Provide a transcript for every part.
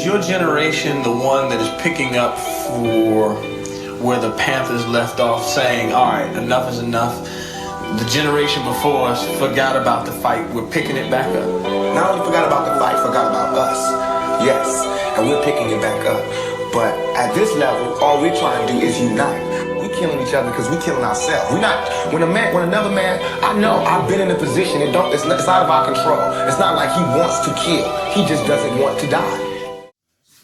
Is your generation the one that is picking up for where the Panthers left off, saying, all right, enough is enough? The generation before us forgot about the fight. We're picking it back up. Not only forgot about the fight, forgot about us. Yes, and we're picking it back up. But at this level, all we're trying to do is unite. We're killing each other because we're killing ourselves. We're not. When another man, I know I've been in a position. It's out of our control. It's not like he wants to kill. He just doesn't want to die.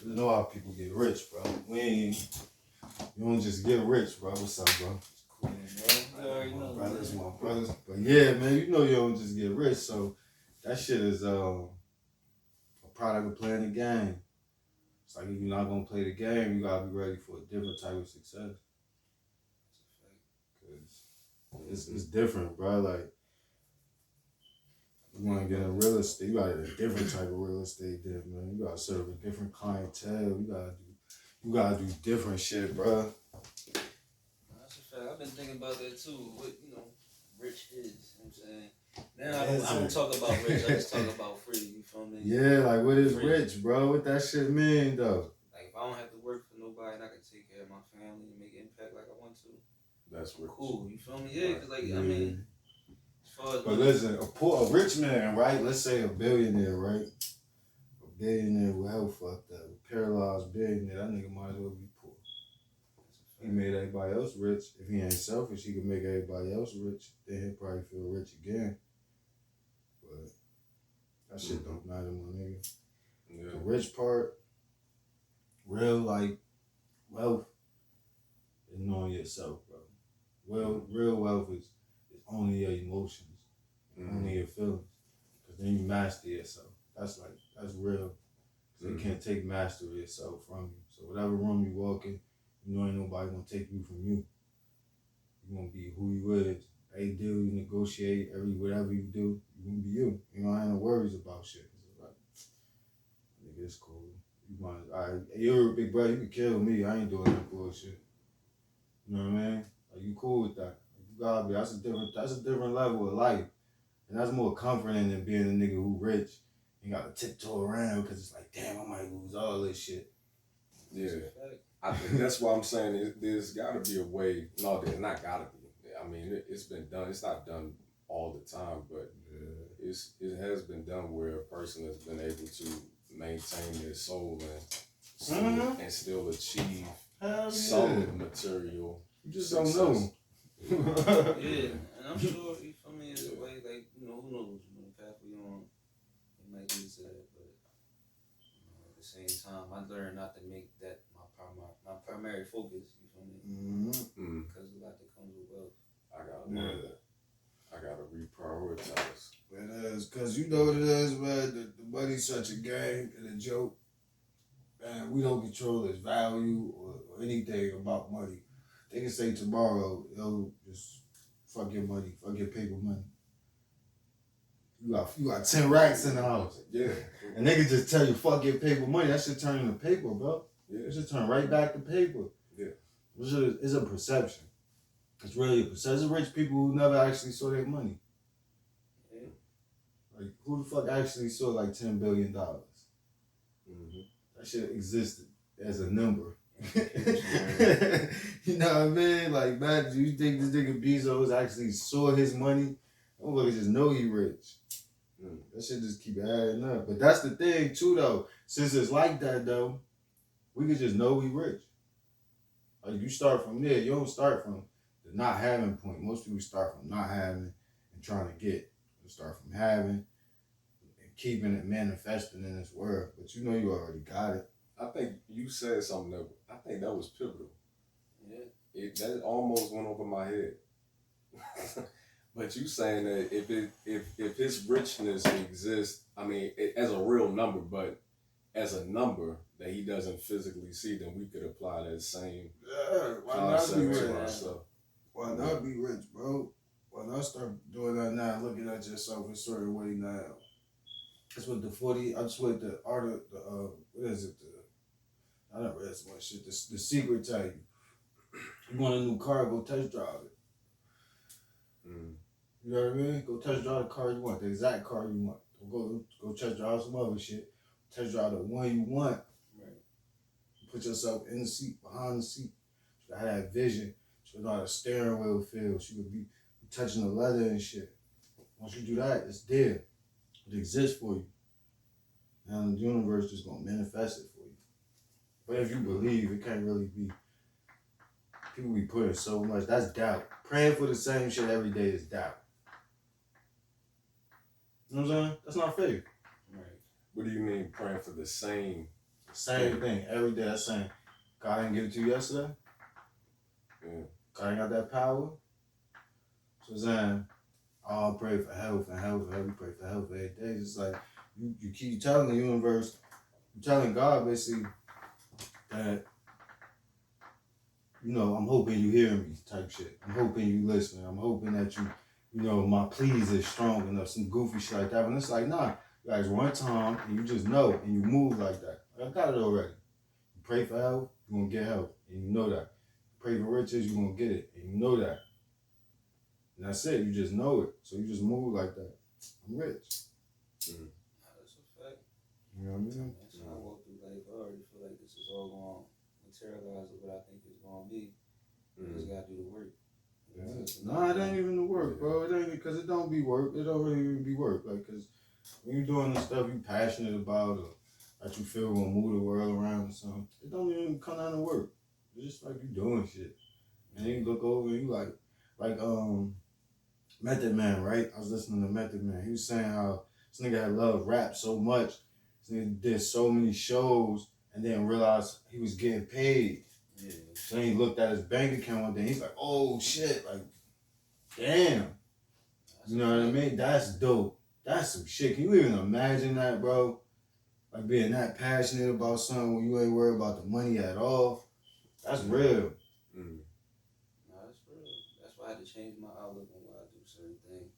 You know how people get rich, bro. You don't just get rich, bro. What's up, bro? Cool, bro. That's my brothers. But yeah, man, you know you don't just get rich, so that shit is a product of playing the game. It's like if you're not gonna play the game, you gotta be ready for a different type of success. Cause it's different, bro. Like you wanna get in real estate, you gotta get a different type of real estate there, man. You gotta serve a different clientele. You gotta do different shit, bro. That's a fact. I've been thinking about that too. What rich is. You know what I'm saying? Now I don't talk about rich. I just talk about free. You feel me? Yeah, like what is rich, bro? What that shit mean, though? Like if I don't have to work for nobody and I can take care of my family and make impact like I want to. That's rich. Cool. You feel me? Yeah, because like I mean, as far as but listen, a rich man, right? Let's say a billionaire, right? A billionaire with health fucked up, a paralyzed billionaire. That nigga might as well be poor. He made everybody else rich. If he ain't selfish, he can make everybody else rich. Then he'll probably feel rich again. But that shit don't matter, my nigga. Yeah. The rich part, real like wealth, is knowing yourself, bro. Real wealth is only your emotions, only your feelings. Cause then you master yourself. That's real. So you can't take mastery of yourself from you. So whatever room you walk in, you know ain't nobody gonna take you from you. You gonna be who you is. Every deal you negotiate, whatever you do, you gonna be you. You know, I ain't no worries about shit. It's like, nigga, it's cool. You're a big brother, you can kill me. I ain't doing that bullshit. You know what I mean? Like, you cool with that. You gotta be. That's a different level of life. And that's more comforting than being a nigga who rich. You gotta tiptoe around because it's like, damn, I might lose all this shit. Yeah. I think that's why I'm saying there's gotta be a way. No, there's not gotta be. I mean, it's been done. It's not done all the time, but it has been done where a person has been able to maintain their soul and still achieve some material. You just success. don't know. yeah, and I'm sure you feel me is a way like who knows the path we on. It might lead to that, but at the same time, I learned not to make that my primary focus. You feel me? Because a lot that comes with wealth. I gotta reprioritize. It is, because you know what it is, man. The money's such a game and a joke. And we don't control its value or anything about money. They can say tomorrow, yo, just fuck your money, fuck your paper money. You got 10 racks in the house. Yeah. And they can just tell you, fuck your paper money. That should turn into paper, bro. Yeah. It should turn right back to paper. Yeah. It's a perception. It's really a perception. It's rich people who never actually saw their money. Yeah. Like, who the fuck actually saw like $10 billion? That shit existed as a number. You know what I mean? Like, man, do you think this nigga Bezos actually saw his money? Nobody just know he rich. That shit just keep adding up. But that's the thing too, though. Since it's like that, though, we could just know we rich. Like, you start from there. You don't start from the not having point. Most people start from not having and trying to get. You start from having and keeping it, manifesting in this world. But you know you already got it. I think you said something that was pivotal. Yeah. That almost went over my head. But you saying that if his richness exists, I mean, as a real number, but as a number that he doesn't physically see, then we could apply that same concept to ourselves. Why not be rich, bro? Why not start doing that now? Looking at yourself a certain way now. That's what I just read the art of the what is it? I never read so much shit. The Secret tell you. You want a new car, go test drive it. You know what I mean? Go test drive the car you want, the exact car you want. Don't go test drive some other shit. Test drive the one you want. put yourself in the seat, behind the seat. She gotta have that vision. She know how the steering wheel feels. She would be touching the leather and shit. Once you do that, it's there. It exists for you. And the universe just gonna manifest it for you. But if you believe, it can't really be. People be putting so much. That's doubt. Praying for the same shit every day is doubt. You know what I'm saying? That's not faith. Right. What do you mean praying for the same? Same thing every day. That's saying, God didn't give it to you yesterday. Yeah. God ain't got that power. So saying, oh, I pray for health and health. We pray for health every day. It's like you keep telling the universe, you're telling God basically that, you know, I'm hoping you hear me type shit. I'm hoping you listening. I'm hoping that you know, my pleas is strong enough, some goofy shit like that. And it's like, nah, you guys one time and you just know and you move like that. I got it already. You pray for health, you're gonna get health. And you know that. You pray for riches, you're gonna get it. And you know that. And that's it, you just know it. So you just move like that. I'm rich. Mm. That's a fact. You know what I mean? That's how I walk through life. I already feel like this is all going to materialize what I think it's going to be. You just got to do the work. Yeah. Nah, it ain't even the work, bro. It ain't, because it don't be work. It don't really even be work. Like, because when you're doing the stuff you passionate about or that you feel gonna move the world around or something, it don't even come down to work. It's just like you doing shit. And then you look over and you like Method Man, right? I was listening to Method Man. He was saying how this nigga had loved rap so much. This nigga did so many shows and then realized he was getting paid. Yeah. So then he looked at his bank account one day. He's like, oh shit, like, damn. You know what I mean? That's dope. That's some shit. Can you even imagine that, bro? Like being that passionate about something when you ain't worried about the money at all. That's real. Mm. No, that's real. That's why I had to change my outlook on why I do certain things.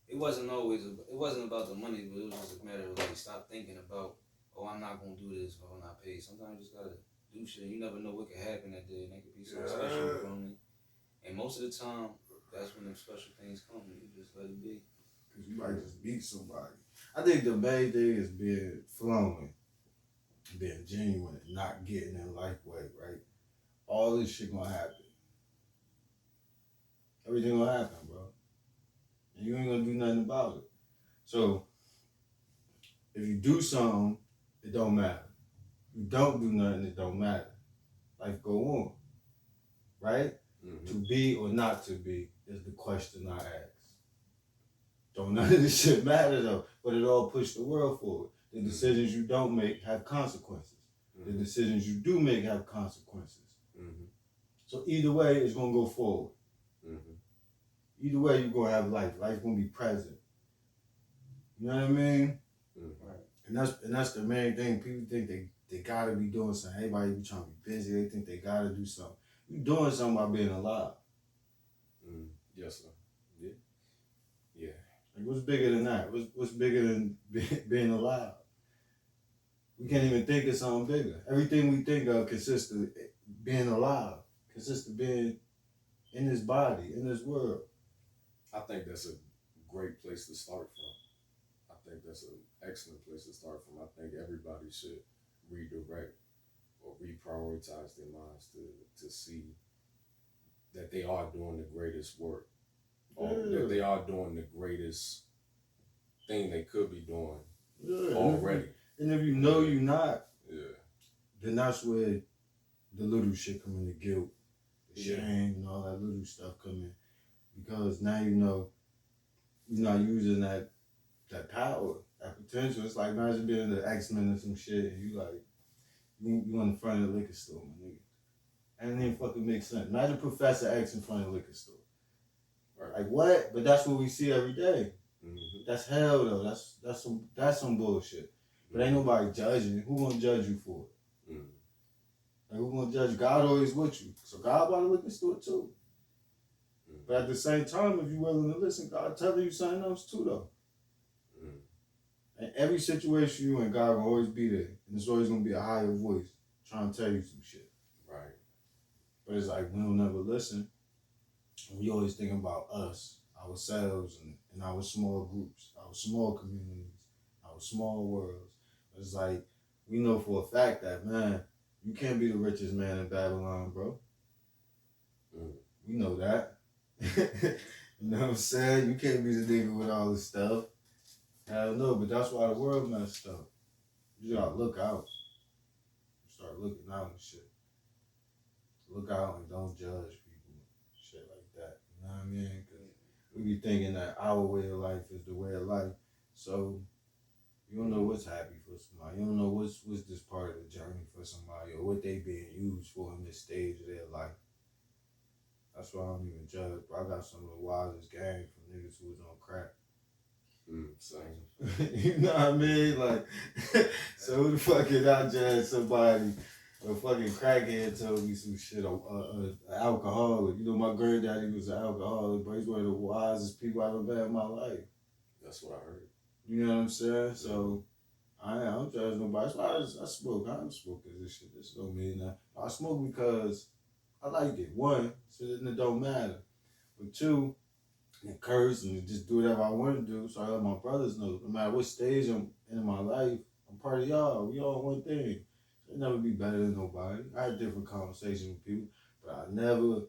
It wasn't about the money, but it was just a matter of like stop thinking about, oh, I'm not gonna do this or I'm not paid. Sometimes you just gotta do shit. You never know what could happen that day, and that could be something special from me. And most of the time, that's when the special things come. You just let it be. Because you might just meet somebody. I think the main thing is being flowing, being genuine, and not getting in life way, right? All this shit gonna happen. Everything gonna happen, bro. And you ain't gonna do nothing about it. So, if you do something, it don't matter. If you don't do nothing, it don't matter. Life go on, right? Mm-hmm. To be or not to be is the question I ask. Don't none of this shit matter though, but it all push the world forward. The decisions you don't make have consequences. The decisions you do make have consequences. Mm-hmm. So either way, it's gonna go forward. Mm-hmm. Either way, you're gonna have life. Life's gonna be present. You know what I mean? Mm-hmm. Right. And that's the main thing. People think they gotta be doing something. Everybody be trying to be busy. They think they gotta do something. You doing something by being alive. Mm. Yes, sir. Yeah. Yeah. Like, what's bigger than that? What's bigger than being alive? We can't even think of something bigger. Everything we think of consists of being alive, consists of being in this body, in this world. I think that's a great place to start from. I think that's an excellent place to start from. I think everybody should redirect or reprioritize their minds to see that they are doing the greatest work. Or that they are doing the greatest thing they could be doing already. And if you know you're not, then that's where the little shit come in, the guilt, the shame, and all that little stuff come in. Because now you know you're not using that power, that potential. It's like imagine being the X-Men or some shit, and you like, you in front of the liquor store, my nigga. And it didn't fucking make sense. Imagine Professor X in front of the liquor store. Right. Like what? But that's what we see every day. Mm-hmm. That's hell though. That's some bullshit. But ain't nobody judging. Who gonna judge you for it? Mm-hmm. Like who gonna judge? God always with you. So God about to liquor store too. Mm-hmm. But at the same time, if you're willing to listen, God telling you something else too though. Mm-hmm. And every situation you in, God will always be there. And there's always gonna be a higher voice trying to tell you some shit. Right. But it's like we don't never listen. And we always think about us, ourselves, and our small groups, our small communities, our small worlds. It's like we know for a fact that, man, You can't be the richest man in Babylon, bro. We know that. You know what I'm saying? You can't be the nigga with all this stuff. Hell no, but that's why the world messed up. You gotta look out. Start looking out and shit. Look out and don't judge people. Shit like that. You know what I mean? Because we be thinking that our way of life is the way of life. So you don't know what's happy for somebody. You don't know what's this part of the journey for somebody or what they being used for in this stage of their life. That's why I don't even judge. But I got some of the wildest gang from niggas who was on crack. Same. You know what I mean? Like, so who the fuck is I judge somebody? A fucking crackhead told me some shit. An alcoholic. You know, my granddaddy was an alcoholic, but he's one of the wisest people I've ever met in my life. That's what I heard. You know what I'm saying? So I don't judge nobody. That's why I smoke. I don't smoke because this shit. This don't mean that. I smoke because I like it. One, so then it don't matter. But two, and curse and just do whatever I want to do. So I let my brothers know, no matter what stage I'm in my life, I'm part of y'all. We all one thing. I'll never be better than nobody. I had different conversations with people, but I never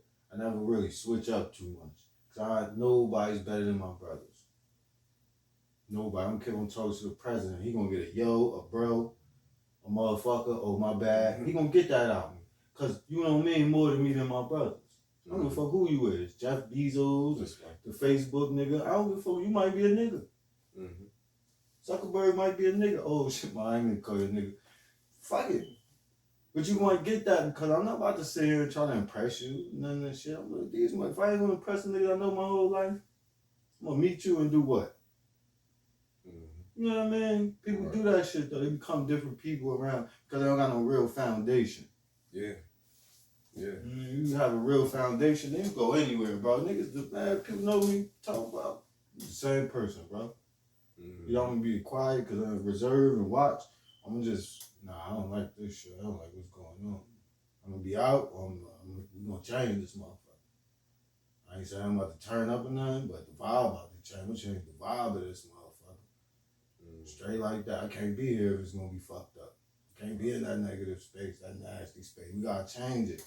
really switch up too much. Cause nobody's better than my brothers. Nobody. I don't care if I'm talking to the president. He gonna get a yo, a bro, a motherfucker, oh my bad. He gonna get that out of me. Cause you don't mean more to me than my brothers. I don't give a fuck who you is. Jeff Bezos, the Facebook nigga. I don't give a fuck. You might be a nigga. Zuckerberg might be a nigga. Oh shit, man, I ain't gonna call you a nigga. Fuck it. But you gonna get that because I'm not about to sit here and try to impress you. None of that shit. I'm like, if I ain't gonna impress a nigga I know my whole life, I'm gonna meet you and do what? You know what I mean? People do that shit though. They become different people around because they don't got no real foundation. Yeah. You have a real foundation, then you go anywhere, bro. Niggas, man, people know what you talk about. You're the same person, bro. You don't be quiet because I'm reserved and watch. I'm just, I don't like this shit. I don't like what's going on. I'm gonna be out, or we're gonna change this motherfucker. I ain't saying I'm about to turn up or nothing, but the vibe about to change. I'm gonna change the vibe of this motherfucker. Straight like that. I can't be here if it's gonna be fucked up. Can't be in that negative space, that nasty space. We gotta change it.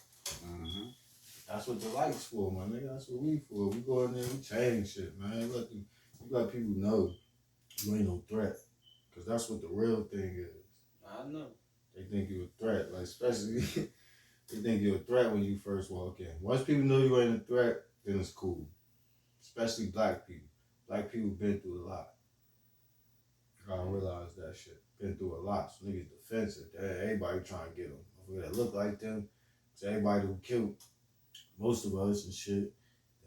That's what the light's for, my nigga. That's what we for. We go in there, we change shit, man. You let people know you ain't no threat. Because that's what the real thing is. I know. They think you're a threat. Like, especially, they think you're a threat when you first walk in. Once people know you ain't a threat, then it's cool. Especially black people. Black people been through a lot. You gotta realize that shit. Been through a lot. So niggas defensive. Everybody trying to get them. That look like them. So everybody who killed most of us and shit,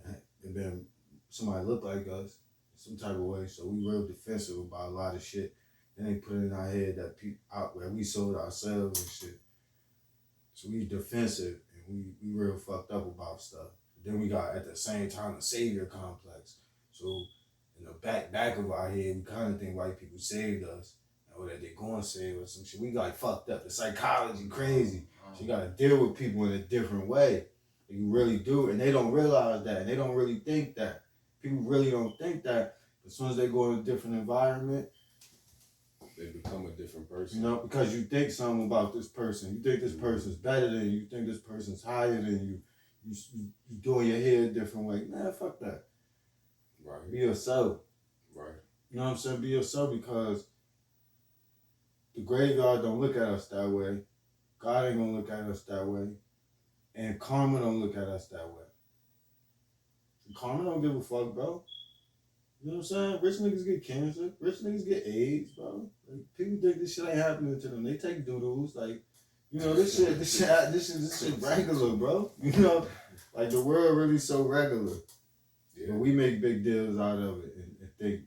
and then somebody look like us in some type of way. So we real defensive about a lot of shit. Then they put in our head that people out where we sold ourselves and shit. So we defensive and we real fucked up about stuff. Then we got at the same time the savior complex. So in the back of our head, we kind of think white people saved us. Or that they going to save us some shit. We got fucked up. The psychology crazy. So you got to deal with people in a different way. You really do. And they don't realize that. And they don't really think that. People really don't think that. As soon as they go in a different environment, they become a different person. You know, because you think something about this person. You think this person's better than you. You think this person's higher than you. You doing your hair a different way. Man, fuck that. Right. Be yourself. Right. You know what I'm saying? Be yourself because the graveyard don't look at us that way. God ain't gonna look at us that way. And karma don't look at us that way. Karma don't give a fuck, bro. You know what I'm saying? Rich niggas get cancer. Rich niggas get AIDS, bro. Like, people think this shit ain't happening to them. They take doodles. Like, you know, this shit regular, bro. You know? Like, the world really so regular. Yeah. But we make big deals out of it and think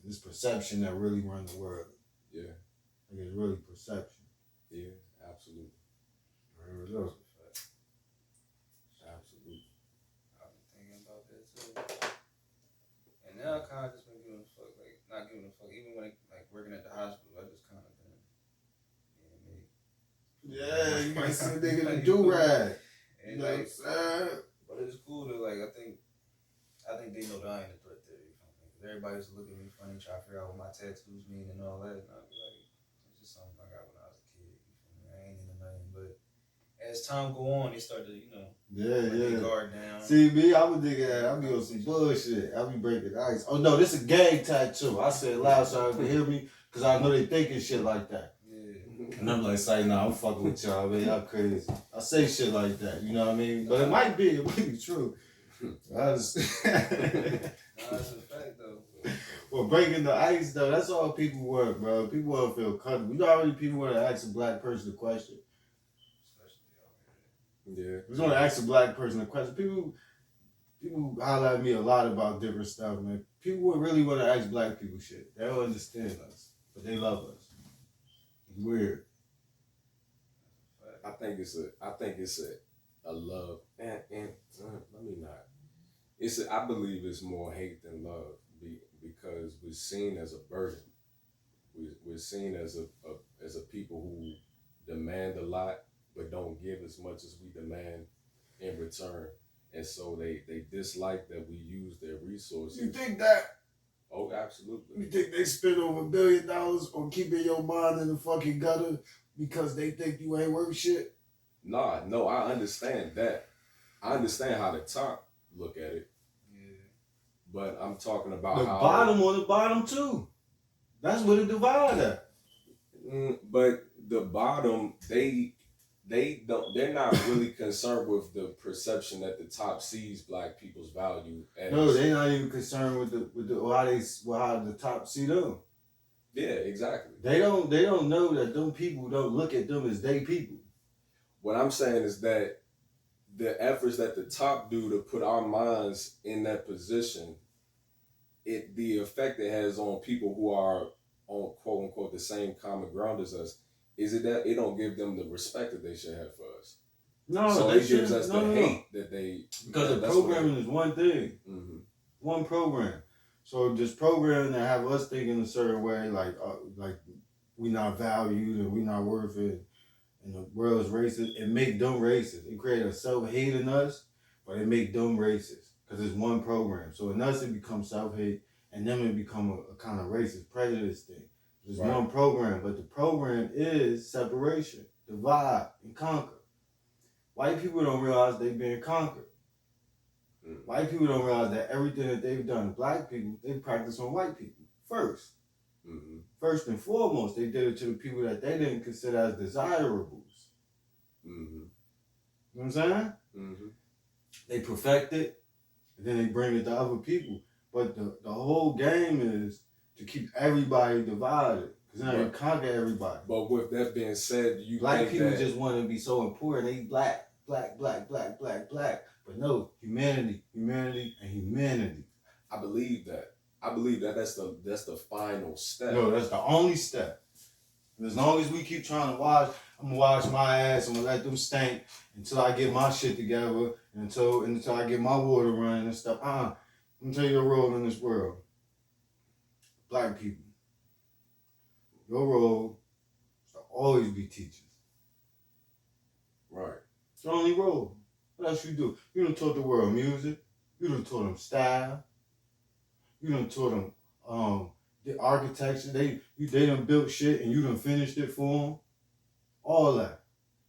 this perception that really run the world. Yeah. Like, it's really perception. Yeah, absolutely. Whatever it is. Absolutely. I've been thinking about that too. And now I kind of just been giving a fuck, like, not giving a fuck. Even when, like, working at the hospital, I just kind of been being me. Yeah, you might see a nigga in a do-rag. And, you know like, what I'm saying? but it's cool to, like, I think they know that I ain't a threat there. You know? Because everybody used to look at me funny, try to figure out what my tattoos mean and all that. And I'd be like, it's just something I got when I was a kid. You feel me? I ain't into nothing but as time go on, they start to, Yeah, let their guard down. See me, I would think that I be on some bullshit. I be breaking the ice. Oh no, this a gang tattoo. I said loud so I can hear me, cause I know they thinking shit like that. Yeah. And I'm like, say, nah, I'm fucking with y'all, man. Y'all crazy. I say shit like that, you know what I mean? But it might be true. I just Nah, that's a fact though. Well, breaking the ice though, that's all people want, bro. People want to feel comfortable. You know how many people want to ask a black person a question? Yeah. We want to ask a black person a question. People holler at me a lot about different stuff, man. People would really want to ask black people shit. They don't understand us, but they love us. It's weird. I think it's a love and let me not. I believe it's more hate than love because we're seen as a burden. We're seen as a people who demand a lot but don't give as much as we demand in return. And so they dislike that we use their resources. You think that? Oh, absolutely. You think they spend over $1 billion on keeping your mind in the fucking gutter because they think you ain't worth shit? Nah, no, I understand that. I understand how the top look at it. Yeah. But I'm talking about The how bottom on the bottom too. That's what it divide at. But the bottom, they're not really concerned with the perception that the top sees black people's value as. No, they're not even concerned with how the top see them. Yeah, exactly. They don't know that them people don't look at them as they people. What I'm saying is that the efforts that the top do to put our minds in that position, the effect it has on people who are on quote unquote the same common ground as us, is it that it don't give them the respect that they should have for us. No, so it gives us the hate that they because the programming is one thing, one program. So this program that have us thinking a certain way, like we not valued and we not worth it, and the world is racist. It make them racist. It create a self-hate in us, but it make them racist because it's one program. So in us it becomes self-hate, and then it become a kind of racist prejudice thing. There's one program, but the program is separation, divide, and conquer. White people don't realize they've been conquered. White people don't realize that everything that they've done to black people, they practice on white people first. First and foremost, they did it to the people that they didn't consider as desirables. You know what I'm saying? They perfect it, and then they bring it to other people. But the whole game is to keep everybody divided, because now you conquer everybody. But with that being said, black people just want to be so important. They black. But no, humanity, and humanity. I believe that. That's the final step. No, that's the only step. And as long as we keep trying to wash, I'm gonna wash my ass. I'm gonna let them stink until I get my shit together, and until I get my water running and stuff. I'm gonna tell you your role in this world. Black people, your role is to always be teachers. Right. It's the only role. What else you do? You done taught the world music. You done taught them style. You done taught them the architecture. They done built shit and you done finished it for them. All that.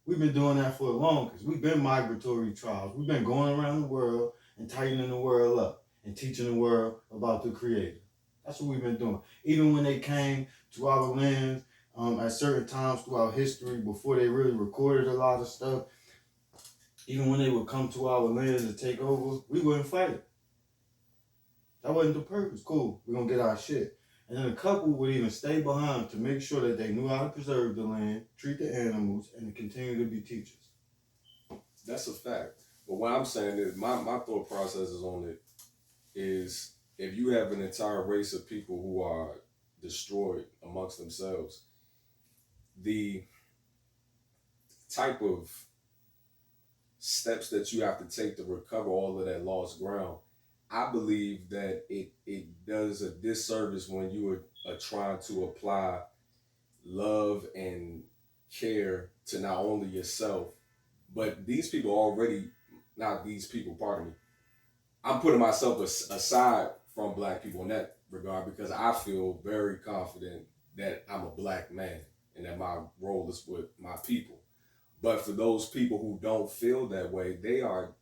We've been doing that for a long, because we've been migratory tribes. We've been going around the world and tightening the world up and teaching the world about the Creator. That's what we've been doing. Even when they came to our lands at certain times throughout history, before they really recorded a lot of stuff, even when they would come to our lands to take over, we wouldn't fight it. That wasn't the purpose. Cool, we're going to get our shit. And then a couple would even stay behind to make sure that they knew how to preserve the land, treat the animals, and to continue to be teachers. That's a fact. But what I'm saying is, my thought processes on it is, if you have an entire race of people who are destroyed amongst themselves, the type of steps that you have to take to recover all of that lost ground, I believe that it does a disservice when you are trying to apply love and care to not only yourself, but these people already, not these people, pardon me, I'm putting myself aside from black people in that regard, because I feel very confident that I'm a black man and that my role is with my people. But for those people who don't feel that way, they are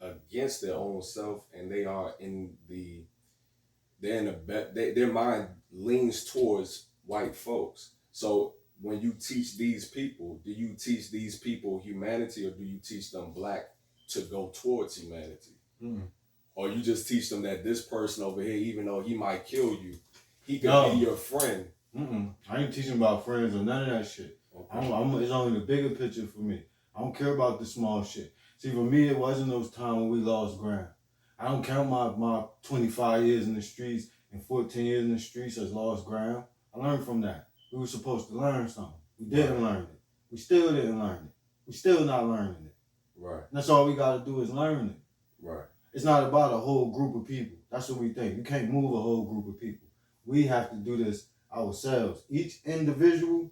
against their own self, and they are their mind leans towards white folks. So when you teach these people, do you teach these people humanity, or do you teach them black to go towards humanity? Or you just teach them that this person over here, even though he might kill you, he could be your friend? I ain't teaching about friends or none of that shit. Okay. It's only the bigger picture for me. I don't care about the small shit. See, for me, it wasn't those times when we lost ground. I don't count my 25 years in the streets and 14 years in the streets as lost ground. I learned from that. We were supposed to learn something. We didn't learn it. We still didn't learn it. We still not learning it. Right. And that's all we got to do is learn it. Right. It's not about a whole group of people. That's what we think. You can't move a whole group of people. We have to do this ourselves. Each individual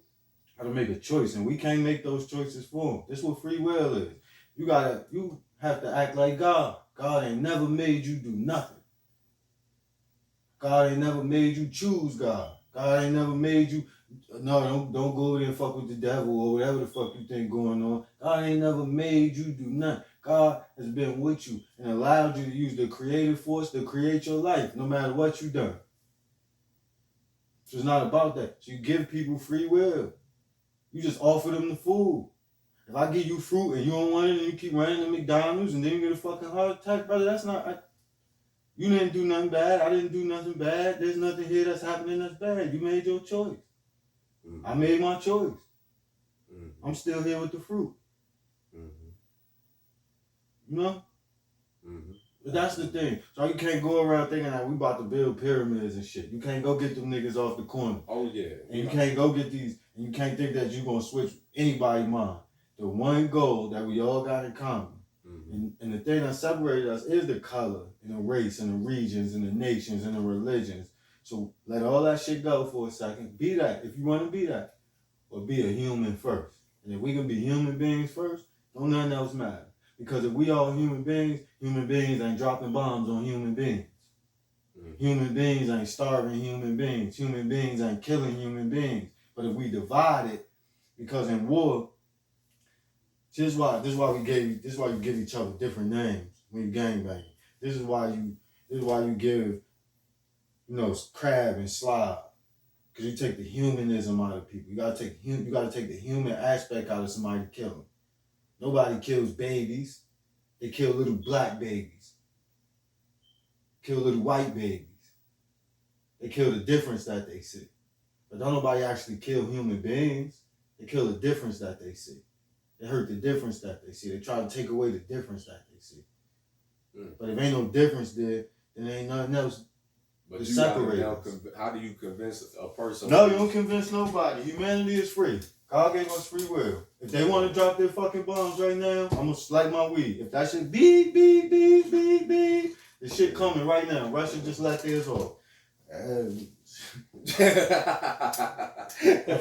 got to make a choice, and we can't make those choices for them. This is what free will is. You have to act like God. God ain't never made you do nothing. God ain't never made you choose God. God ain't never made you, don't go over there and fuck with the devil or whatever the fuck you think going on. God ain't never made you do nothing. God has been with you and allowed you to use the creative force to create your life, no matter what you done. So it's not about that. So you give people free will. You just offer them the food. If I give you fruit and you don't want it and you keep running to McDonald's and then you get a fucking heart attack, brother, that's not... You didn't do nothing bad. I didn't do nothing bad. There's nothing here that's happening that's bad. You made your choice. I made my choice. I'm still here with the fruit. You know? But that's the thing. So you can't go around thinking that we about to build pyramids and shit. You can't go get them niggas off the corner. Oh, yeah. And you can't go get these, and you can't think that you're going to switch anybody's mind. The one goal that we all got in common, and the thing that separates us is the color and the race and the regions and the nations and the religions. So let all that shit go for a second. Be that if you want to be that. Or be a human first. And if we can be human beings first, don't nothing else matter. Because if we all human beings ain't dropping bombs on human beings. Human beings ain't starving human beings. Human beings ain't killing human beings. But if we divide it, because in war, this is why you give each other different names when you gangbang. This is why you give, crab and slob. Because you take the humanism out of people. You gotta take the human aspect out of somebody to kill them. Nobody kills babies. They kill little black babies. Kill little white babies. They kill the difference that they see. But don't nobody actually kill human beings. They kill the difference that they see. They hurt the difference that they see. They try to take away the difference that they see. But if ain't no difference there, then ain't nothing else but to you separate now, us. how do you convince a person? No, you don't convince nobody. Humanity is free. God gave us free will. If they want to drop their fucking bombs right now, I'm going to light my weed. If that shit beep, beep, beep, beep, beep, the shit coming right now. Russia just let theirs off. That's what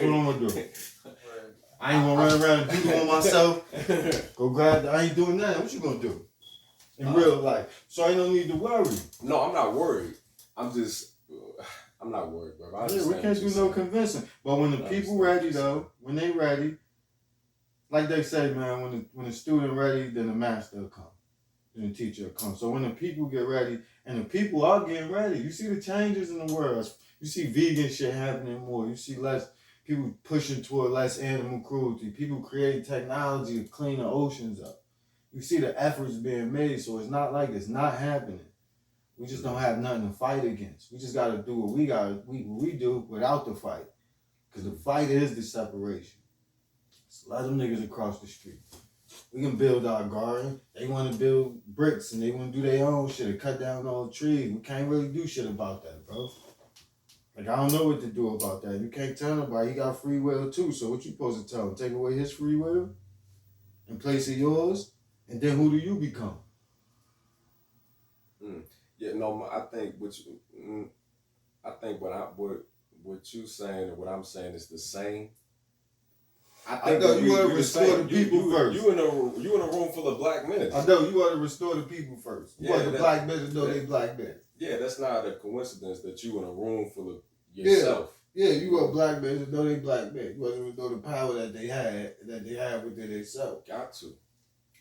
I'm going to do. I ain't going to run around and do it on myself. Go grab I ain't doing that. What you going to do? In real life. So I ain't no need to worry. No, I'm not worried. I'm not worried, bro. Yeah, we can't do no convincing. But when the people ready, though, when they ready, like they say, man, when the student ready, then the master will come. Then the teacher will come. So when the people get ready, and the people are getting ready, you see the changes in the world. You see vegan shit happening more. You see less people pushing toward less animal cruelty. People creating technology to clean the oceans up. You see the efforts being made, so it's not like it's not happening. We just don't have nothing to fight against. We just got to do what we do without the fight. Because the fight is the separation. So let them niggas across the street. We can build our garden. They want to build bricks and they want to do their own shit and cut down all the trees. We can't really do shit about that, bro. Like, I don't know what to do about that. You can't tell nobody. He got free will too. So what you supposed to tell him? Take away his free will in place of yours? And then who do you become? Yeah, no, I think what you saying and what I'm saying is the same. I know you want to restore the people first. You in a room full of black men. I know you want to restore the people first. You want the black men to know they black men. Yeah, that's not a coincidence that you in a room full of yourself. Yeah, you were black men, you know they black men. You wasn't know the power that they had within themselves. Got to.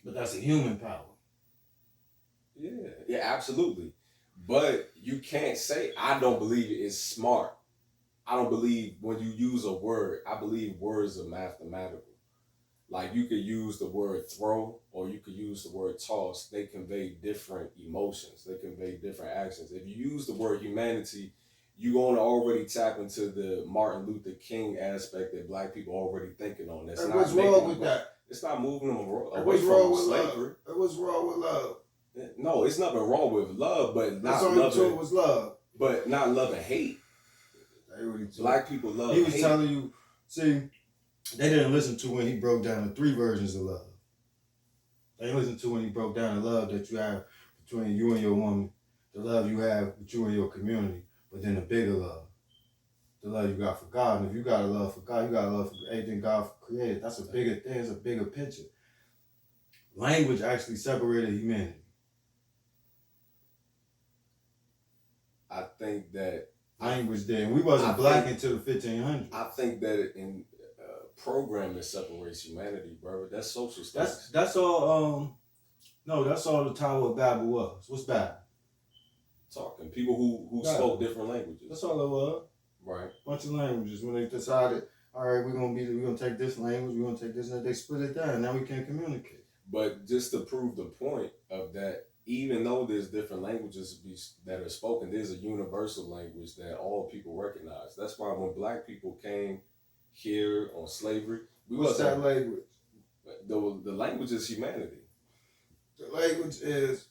But that's a human power. Yeah, absolutely. But you can't say I don't believe it is smart. I don't believe when you use a word, I believe words are mathematical. Like you could use the word throw or you could use the word toss. They convey different emotions. They convey different actions. If you use the word humanity, you're going to already tap into the Martin Luther King aspect that black people are already thinking on. That's not what's wrong with that? It's not moving them away What's wrong from with slavery. love? What's wrong with love? No, it's nothing wrong with love, but That's not all he loving. told was love. But not love and hate. Black people love. He was hate. telling you. See, they didn't listen to when he broke down the 3 versions of love. They listened to when he broke down the love that you have between you and your woman, the love you have with you and your community, but then the bigger love, the love you got for God. And if you got a love for God, you got a love for everything God created. That's a bigger thing. It's a bigger picture. Language actually separated humanity. I think that language did. We wasn't black until the 1500s. I think that in programming separates humanity, bro. That's social stuff. That's all. No, that's all the Tower of Babel was. What's Babel? Talking people who spoke different languages. That's all it was. Right. Bunch of languages. When they decided, all right, we're gonna take this language, we're gonna take this, and they split it down. Now we can't communicate. But just to prove the point of that, even though there's different languages that are spoken, there's a universal language that all people recognize. That's why when black people came here on slavery, what's that language? The language is humanity. The language is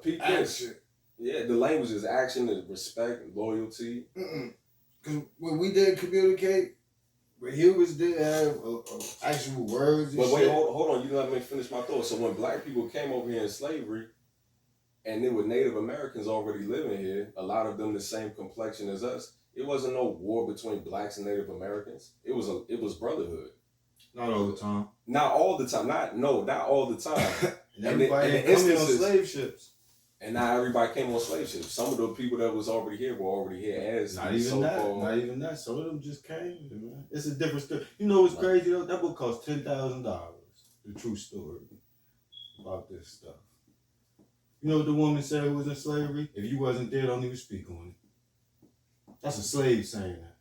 people action. Yeah, the language is action, is respect, loyalty. Because when we didn't communicate, when humans didn't have actual words. But wait, hold on. You let me finish my thought. So when black people came over here in slavery, and there were Native Americans already living here, a lot of them the same complexion as us. It wasn't no war between blacks and Native Americans. It was brotherhood. Not all the time. Not all the time. Not all the time. and everybody came on slave ships. And not everybody came on slave ships. Some of the people that was already here were already here as not even that. Some of them just came. Man. It's a different story. You know what's crazy though? That book cost $10,000. The true story about this stuff. You know what the woman said who was in slavery? If you wasn't there, don't even speak on it. That's a slave saying that.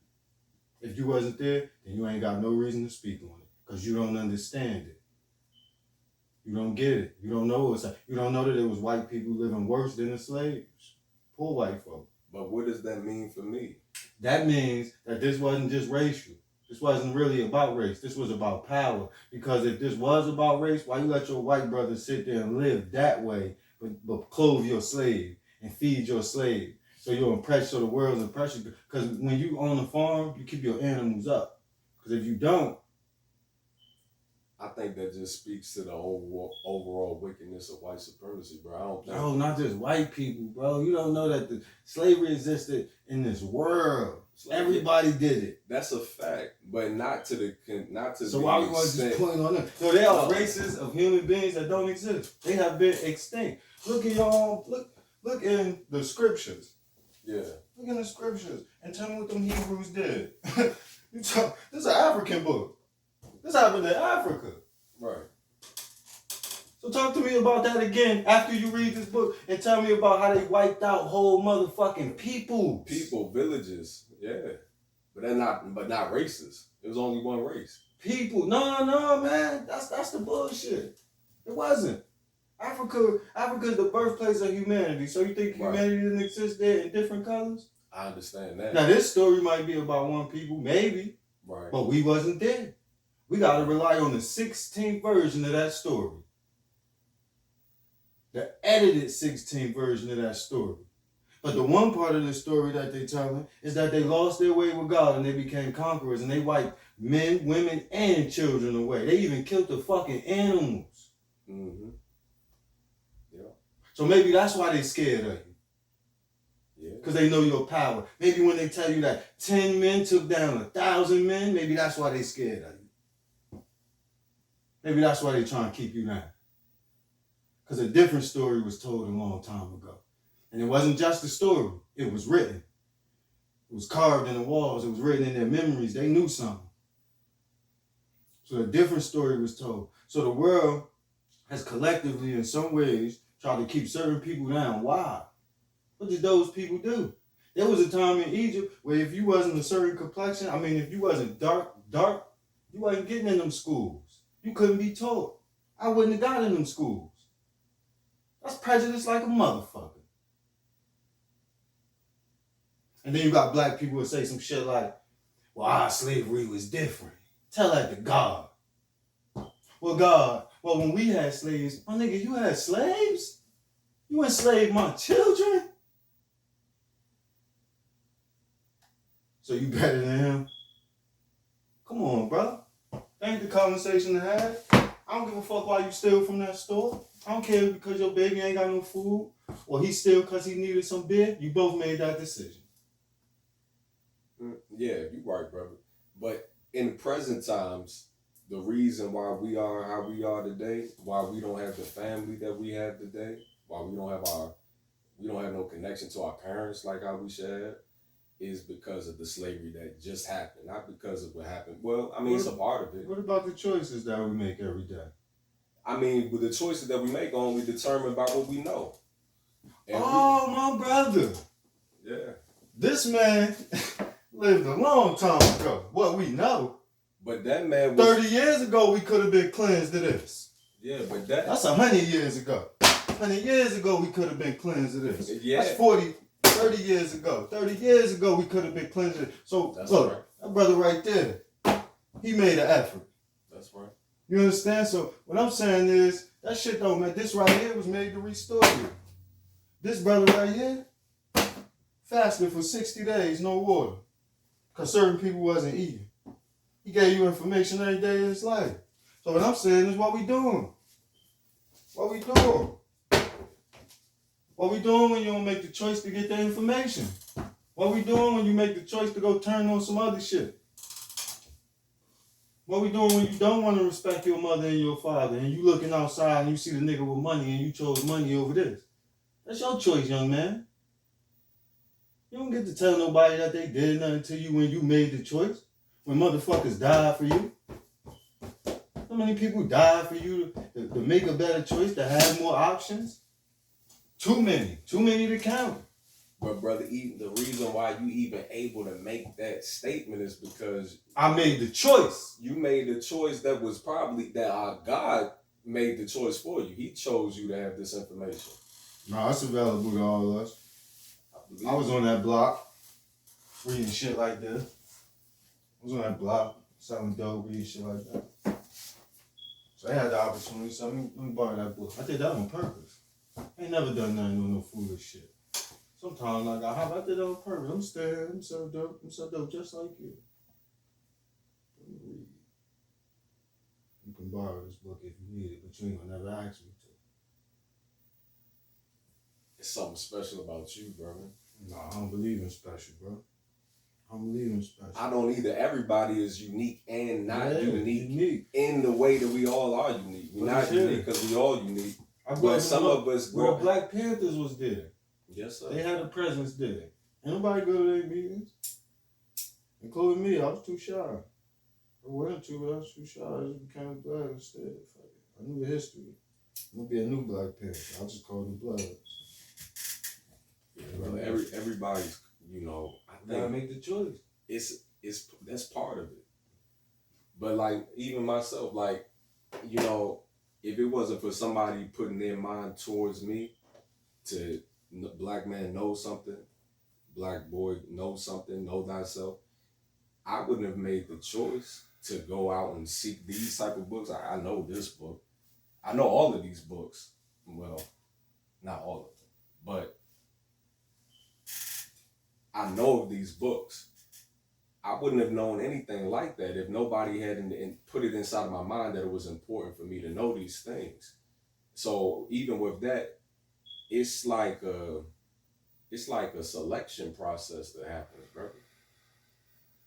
If you wasn't there, then you ain't got no reason to speak on it. Because you don't understand it. You don't get it. You don't know what's you don't know that there was white people living worse than the slaves. Poor white folk. But what does that mean for me? That means that this wasn't just racial. This wasn't really about race. This was about power. Because if this was about race, why you let your white brother sit there and live that way, but clothe your slave and feed your slave? So you're impressed, so the world's impressed. Because when you own a farm, you keep your animals up. Because if you don't, I think that just speaks to the overall wickedness of white supremacy, bro. I don't think. No, not just white people, bro. You don't know that the slavery existed in this world. Everybody did it. That's a fact, but not to the So why we want to just point on them? No, there are races of human beings that don't exist. They have been extinct. Look at y'all. Look in the scriptures. Yeah. Look in the scriptures and tell me what them Hebrews did. This is an African book. This happened in Africa. Right. So talk to me about that again after you read this book and tell me about how they wiped out whole motherfucking people. People, villages, yeah. But not races. It was only one race. People. No, man. That's the bullshit. It wasn't. Africa's the birthplace of humanity. So you think humanity didn't exist there in different colors? I understand that. Now this story might be about one people, maybe. Right. But we wasn't there. We got to rely on the 16th version of that story. The edited 16th version of that story. But the one part of the story that they telling is that they lost their way with God and they became conquerors and they wiped men, women, and children away. They even killed the fucking animals. Mm-hmm. Yeah. So maybe that's why they scared of you. Yeah. Because they know your power. Maybe when they tell you that 10 men took down 1,000 men, maybe that's why they scared of you. Maybe that's why they're trying to keep you down. Because a different story was told a long time ago. And it wasn't just a story. It was written. It was carved in the walls. It was written in their memories. They knew something. So a different story was told. So the world has collectively, in some ways, tried to keep certain people down. Why? What did those people do? There was a time in Egypt where if you wasn't a certain complexion, if you wasn't dark, you wasn't getting in them schools. You couldn't be taught. I wouldn't have got in them schools. That's prejudice like a motherfucker. And then you got black people who say some shit like, well, our slavery was different. Tell that to God. Well, God, when we had slaves, my nigga, you had slaves? You enslaved my children? So you better than him? Come on, bro. That ain't the conversation to have. I don't give a fuck why you steal from that store. I don't care because your baby ain't got no food, or he steal because he needed some beer. You both made that decision. Yeah, you're right, brother. But in the present times, the reason why we are how we are today, why we don't have the family that we have today, why we don't have no connection to our parents like how we should have, is because of the slavery that just happened, not because of what happened. Well, it's a part of it. What about the choices that we make every day? With the choices that we make only determined by what we know. And my brother. Yeah. This man lived a long time ago. What we know. But that man was 30 years ago we could have been cleansed of this. Yeah, but that's 100 years ago. 100 years ago we could have been cleansed of this. Yeah. That's 30 years ago. 30 years ago we could have been cleansed of this. So that's look, right. That brother right there, he made an effort. That's right. You understand? So what I'm saying is, that shit don't matter. This right here was made to restore you. This brother right here fasted for 60 days, no water. Because certain people wasn't eating. He gave you information every day of his life. So what I'm saying is, what we doing? What we doing? What we doing when you don't make the choice to get the information? What we doing when you make the choice to go turn on some other shit? What we doing when you don't want to respect your mother and your father, and you looking outside and you see the nigga with money and you chose money over this? That's your choice, young man. You don't get to tell nobody that they did nothing to you when you made the choice. When motherfuckers died for you. How many people died for you to make a better choice, to have more options? Too many to count. But brother, even the reason why you even able to make that statement is because I made the choice. You made the choice that was probably that our God made the choice for you. He chose you to have this information. No, it's available to all of us. I was on that block reading shit like this. I was on that block selling dope, reading shit like that. So I had the opportunity, so let me borrow that book. I did that on purpose. I ain't never done nothing with no foolish shit. Sometimes I did that on purpose. I'm staring, I'm so dope just like you. Let me read. You can borrow this book if you need it, but you ain't gonna never ask me to. It's something special about you, brother. No, I don't believe in special, bro. I don't believe in special. I don't either. Everybody is unique and not unique in the way that we all are unique. We're not unique because we all unique. But some of us grow. Black Panthers was there. Yes, sir. They had a presence there. Ain't nobody go to their meetings, including me. I was too shy. I wanted to, but I was too shy. I just became black instead. I knew the history. I'm gonna be a new Black Panther. I'll just call it the blood. Yeah, brother. Everybody's, I think gotta make the choice. It's that's part of it. But like even myself, if it wasn't for somebody putting their mind towards me to black man know something, black boy know something, know thyself, I wouldn't have made the choice to go out and seek these type of books. I know this book. I know all of these books. Well, not all of them, but I know of these books. I wouldn't have known anything like that if nobody had put it inside of my mind that it was important for me to know these things. So even with that, it's like a selection process that happens, bro.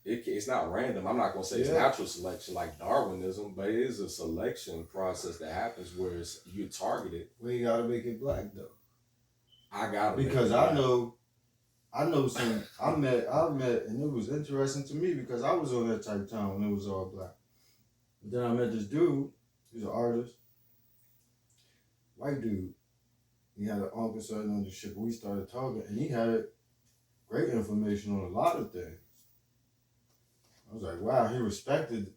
It's not random. I'm not gonna say it's natural selection like Darwinism, but it is a selection process that happens where you're targeted. Well, you gotta make it black though. I gotta because I know I know some. I met, and it was interesting to me because I was on that type of time when it was all black. But then I met this dude. He's an artist, white dude. He had an uncle sitting on the ship. We started talking, and he had great information on a lot of things. I was like, wow, he respected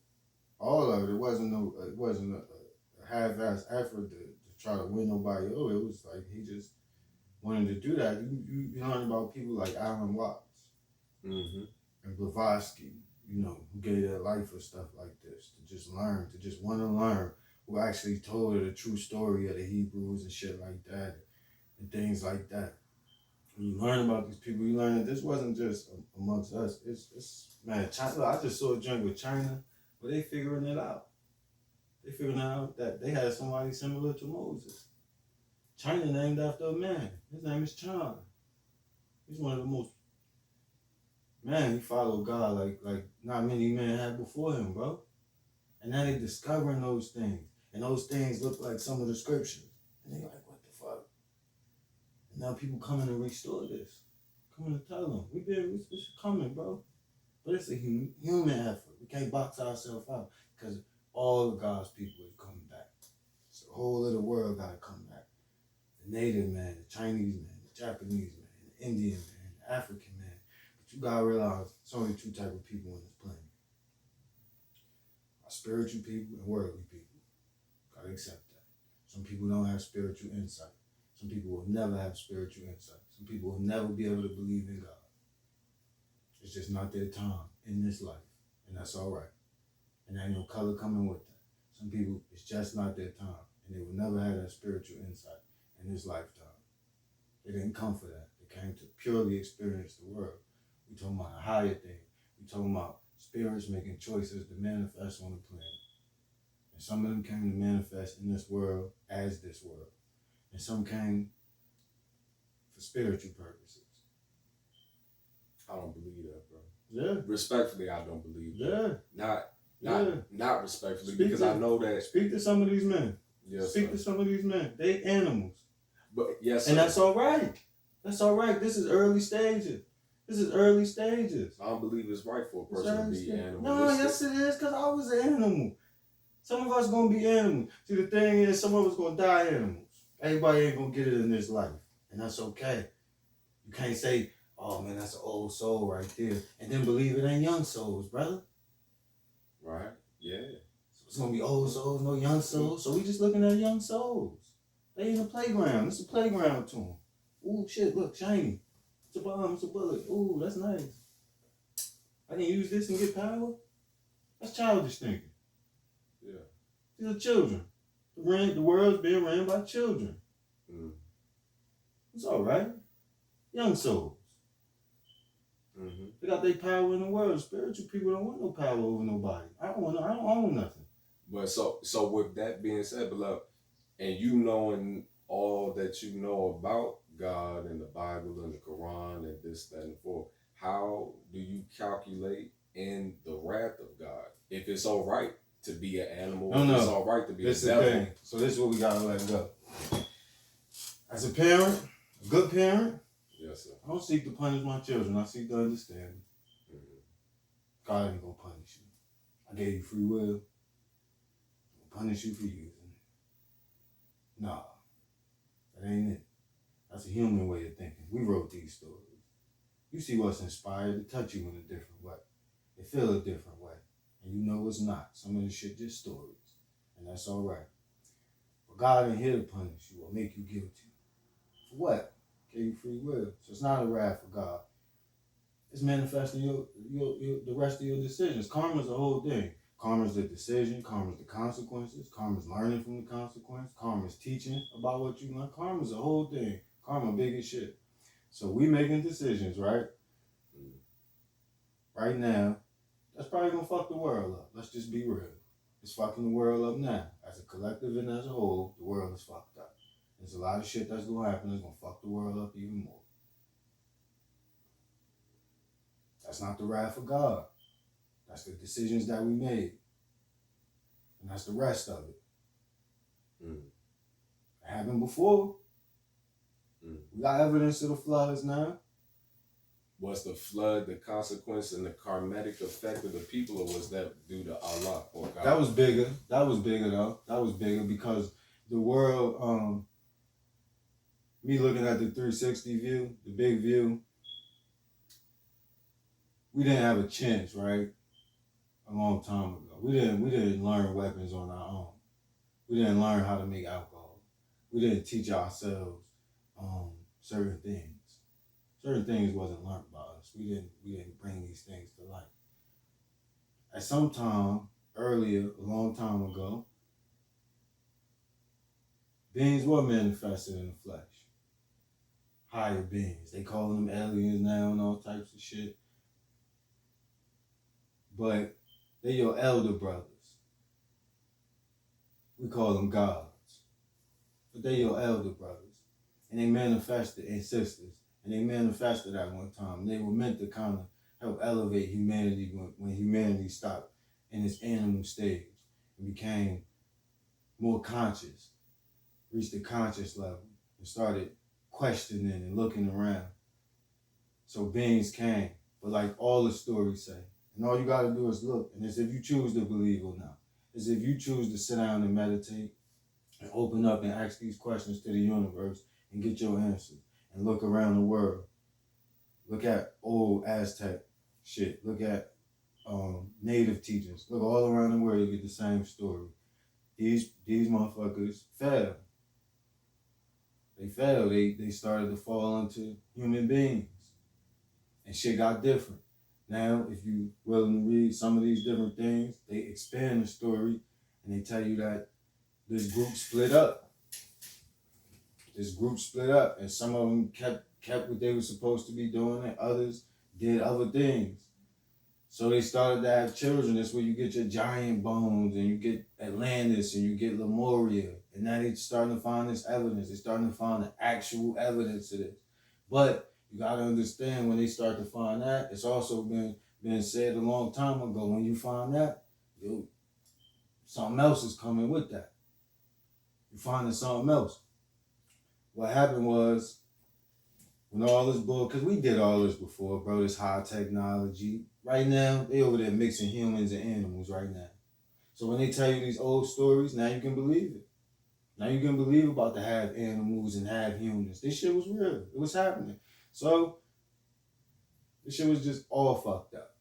all of it. It wasn't a half-ass effort to try to win nobody over. It was like he just wanted to do that. You learn about people like Alan Watts and Blavatsky, who gave their life for stuff like this, to just learn, to just want to learn, who actually told her the true story of the Hebrews and shit like that, and things like that. When you learn about these people, you learn that this wasn't just amongst us. It's man, China. I just saw a joint with China, but they figuring it out. They figuring out that they had somebody similar to Moses. China named after a man. His name is Chan. He's one of the most, man, he followed God like not many men had before him, bro. And now they discovering those things. And those things look like some of the scriptures. And they like, what the fuck? And now people coming to restore this. Coming to tell them, it's coming, bro. But it's a human effort. We can't box ourselves out because all of God's people is coming back. So the whole of the world got to come back. The native man, the Chinese man, the Japanese man, the Indian man, the African man. But you got to realize there's only two types of people on this planet. Spiritual people and worldly people. Got to accept that. Some people don't have spiritual insight. Some people will never have spiritual insight. Some people will never be able to believe in God. It's just not their time in this life. And that's all right. And there ain't no color coming with that. Some people, it's just not their time. And they will never have that spiritual insight in this lifetime. They didn't come for that. They came to purely experience the world. We talking about a higher thing. We talking about spirits making choices to manifest on the planet. And some of them came to manifest in this world as this world. And some came for spiritual purposes. I don't believe that, bro. Yeah. Respectfully, I don't believe that. Yeah. Not respectfully, because I know that. Speak to some of these men. Yes, speak to some of these men. They animals. But yes, sir. And that's all right. That's all right. This is early stages. I don't believe it's right for a person to be animalistic. No, yes it is, because I was an animal. Some of us going to be animals. See, the thing is, some of us going to die animals. Everybody ain't going to get it in this life. And that's okay. You can't say, oh man, that's an old soul right there. And then believe it ain't young souls, brother. Right? Yeah. So it's going to be old souls, no young souls. So we just looking at young souls. They in the playground. It's a playground to them. Ooh, shit, look, shiny. It's a bomb, it's a bullet. Ooh, that's nice. I can use this and get power? That's childish thinking. Yeah. These are children. The world's being ran by children. Mm. It's all right. Young souls. Mm-hmm. They got their power in the world. Spiritual people don't want no power over nobody. I don't own nothing. But so with that being said, beloved, and you knowing all that you know about God and the Bible and the Quran and this, that, and the fourth, how do you calculate in the wrath of God? If it's all right to be an animal, it's all right to be a devil. Thing. So this is what we gotta let go. As a parent, a good parent, yes, sir. I don't seek to punish my children. I seek to understand. Mm-hmm. God ain't gonna punish you. I gave you free will. I'll punish you for using it. Nah, that ain't it. That's a human way of thinking. We wrote these stories. You see what's inspired to touch you in a different way. They feel a different way. And you know it's not. Some of this shit just stories. And that's all right. But God ain't here to punish you or make you guilty. For what? Gave you free will. So it's not a wrath for God. It's manifesting the rest of your decisions. Karma's the whole thing. Karma's the decision. Karma's the consequences. Karma's learning from the consequence. Karma's teaching about what you learn. Karma's the whole thing. Karma big as shit. So we making decisions, right? Right now, that's probably gonna fuck the world up. Let's just be real. It's fucking the world up now. As a collective and as a whole, the world is fucked up. There's a lot of shit that's gonna happen that's gonna fuck the world up even more. That's not the wrath of God. That's the decisions that we made. And that's the rest of it. It happened before. We got evidence of the floods now. Was the flood the consequence and the karmatic effect of the people, or was that due to Allah or God? That was bigger. That was bigger though. That was bigger because the world, me looking at the 360 view, the big view, we didn't have a chance, right? A long time ago. We didn't learn weapons on our own. We didn't learn how to make alcohol. We didn't teach ourselves certain things. Certain things wasn't learned by us. We didn't bring these things to light. At some time earlier, a long time ago, beings were manifested in the flesh. Higher beings. They call them aliens now and all types of shit. But they your elder brothers. We call them gods. But they your elder brothers. And they manifested, and sisters. And they manifested at one time. And they were meant to kind of help elevate humanity when humanity stopped in its animal stage and became more conscious, reached the conscious level, and started questioning and looking around. So beings came, but like all the stories say, and all you gotta do is look, and it's if you choose to believe or not. It's if you choose to sit down and meditate and open up and ask these questions to the universe and get your answers and look around the world. Look at old Aztec shit. Look at native teachers. Look all around the world, you get the same story. These motherfuckers fell. They fell. They started to fall into human beings. And shit got different. Now, if you willing to read some of these different things, they expand the story and they tell you that this group split up. This group split up, and some of them kept what they were supposed to be doing, and others did other things. So they started to have children. That's where you get your giant bones, and you get Atlantis, and you get Lemuria. And now they're starting to find this evidence. They're starting to find the actual evidence of this. But you gotta understand, when they start to find that, it's also been said a long time ago. When you find that, something else is coming with that. You're finding something else. What happened was, when all this bull, because we did all this before, bro, this high technology. Right now, they over there mixing humans and animals right now. So when they tell you these old stories, now you can believe it. Now you can believe about the half animals and half humans. This shit was real. It was happening. So, this shit was just all fucked up.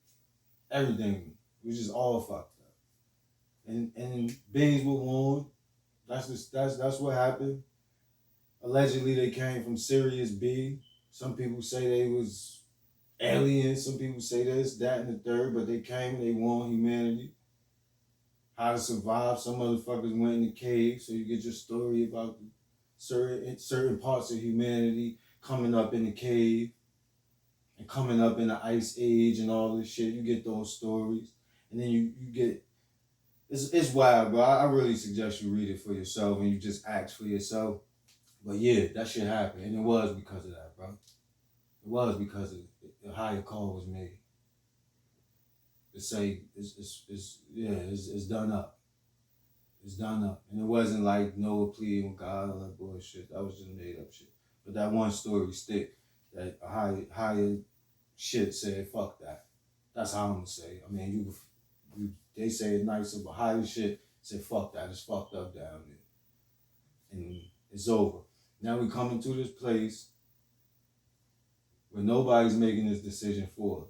Everything was just all fucked up. And beings were warned. That's what happened. Allegedly, they came from Sirius B. Some people say they was aliens. Some people say this, that, and the third. But they came and they warned humanity how to survive. Some motherfuckers went in the cave, so you get your story about certain parts of humanity coming up in the cave and coming up in the ice age and all this shit. You get those stories, and then you get it's wild, bro. I really suggest you read it for yourself and you just ask for yourself. But yeah, that shit happened, and it was because of that, bro. It was because of the higher call was made to say it's done up. It's done up, and it wasn't like Noah pleading with God or that bullshit. That was just made up shit. But that one story stick, that higher shit said fuck that. That's how I'm gonna say it. I mean, they say it nicer, but higher shit said fuck that. It's fucked up down there, and it's over. Now we coming to this place where nobody's making this decision for us.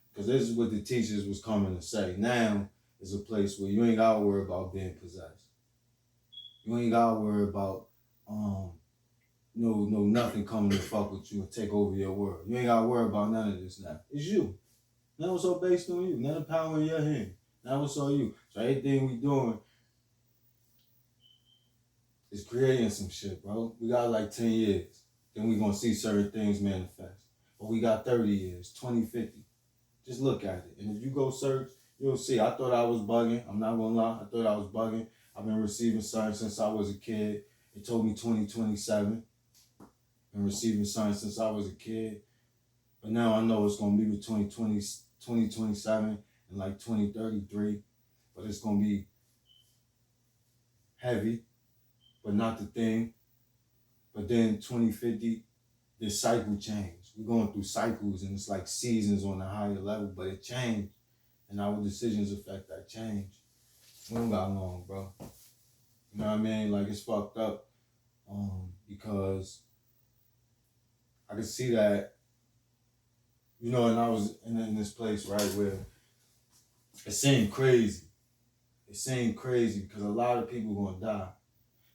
Because this is what the teachers was coming to say. Now is a place where you ain't got to worry about being possessed. You ain't got to worry about nothing coming to fuck with you and take over your world. You ain't got to worry about none of this now. It's you. Now it's all based on you. None of the power in your hand. Now it's all you. So everything we doing is creating some shit, bro. We got like 10 years. Then we going to see certain things manifest. But we got 30 years, 2050. Just look at it. And if you go search, you'll see. I thought I was bugging. I'm not going to lie. I thought I was bugging. I've been receiving signs since I was a kid. It told me 2027. Been receiving signs since I was a kid. But now I know it's going to be between 2027 and like 2033. But it's going to be heavy, but not the thing. But then 2050, this cycle changed. We're going through cycles, and it's like seasons on a higher level, but it changed. And our decisions affect that change. We don't got long, bro. You know what I mean? Like, it's fucked up. Because I could see that, you know, and I was in this place, right, where it seemed crazy. It seemed crazy because a lot of people gonna die.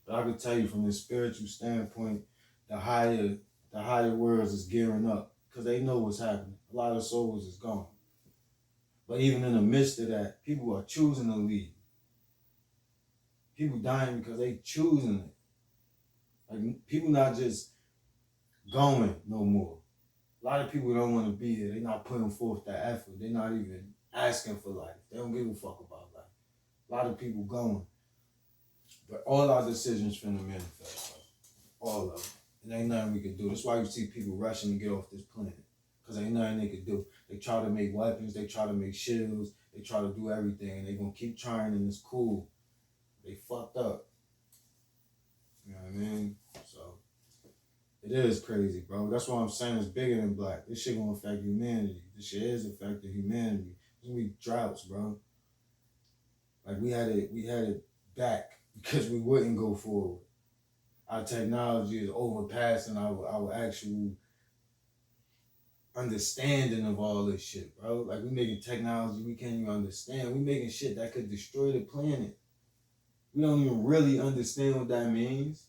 But I could tell you from the spiritual standpoint, the higher worlds is gearing up because they know what's happening. A lot of souls is gone. But even in the midst of that, people are choosing to leave. People dying because they choosing it. Like, people not just going no more. A lot of people don't want to be here. They're not putting forth that effort. They're not even asking for life. They don't give a fuck about life. A lot of people going. But all our decisions finna manifest, bro. All of them. And ain't nothing we can do. That's why you see people rushing to get off this planet. Because ain't nothing they can do. They try to make weapons. They try to make shields. They try to do everything. And they going to keep trying, and it's cool. They fucked up. You know what I mean? So, it is crazy, bro. That's why I'm saying it's bigger than black. This shit gonna affect humanity. This shit is affecting humanity. There's gonna be droughts, bro. Like, we had it back because we wouldn't go forward. Our technology is overpassing our actual understanding of all this shit, bro. Like, we making technology we can't even understand. We making shit that could destroy the planet. We don't even really understand what that means.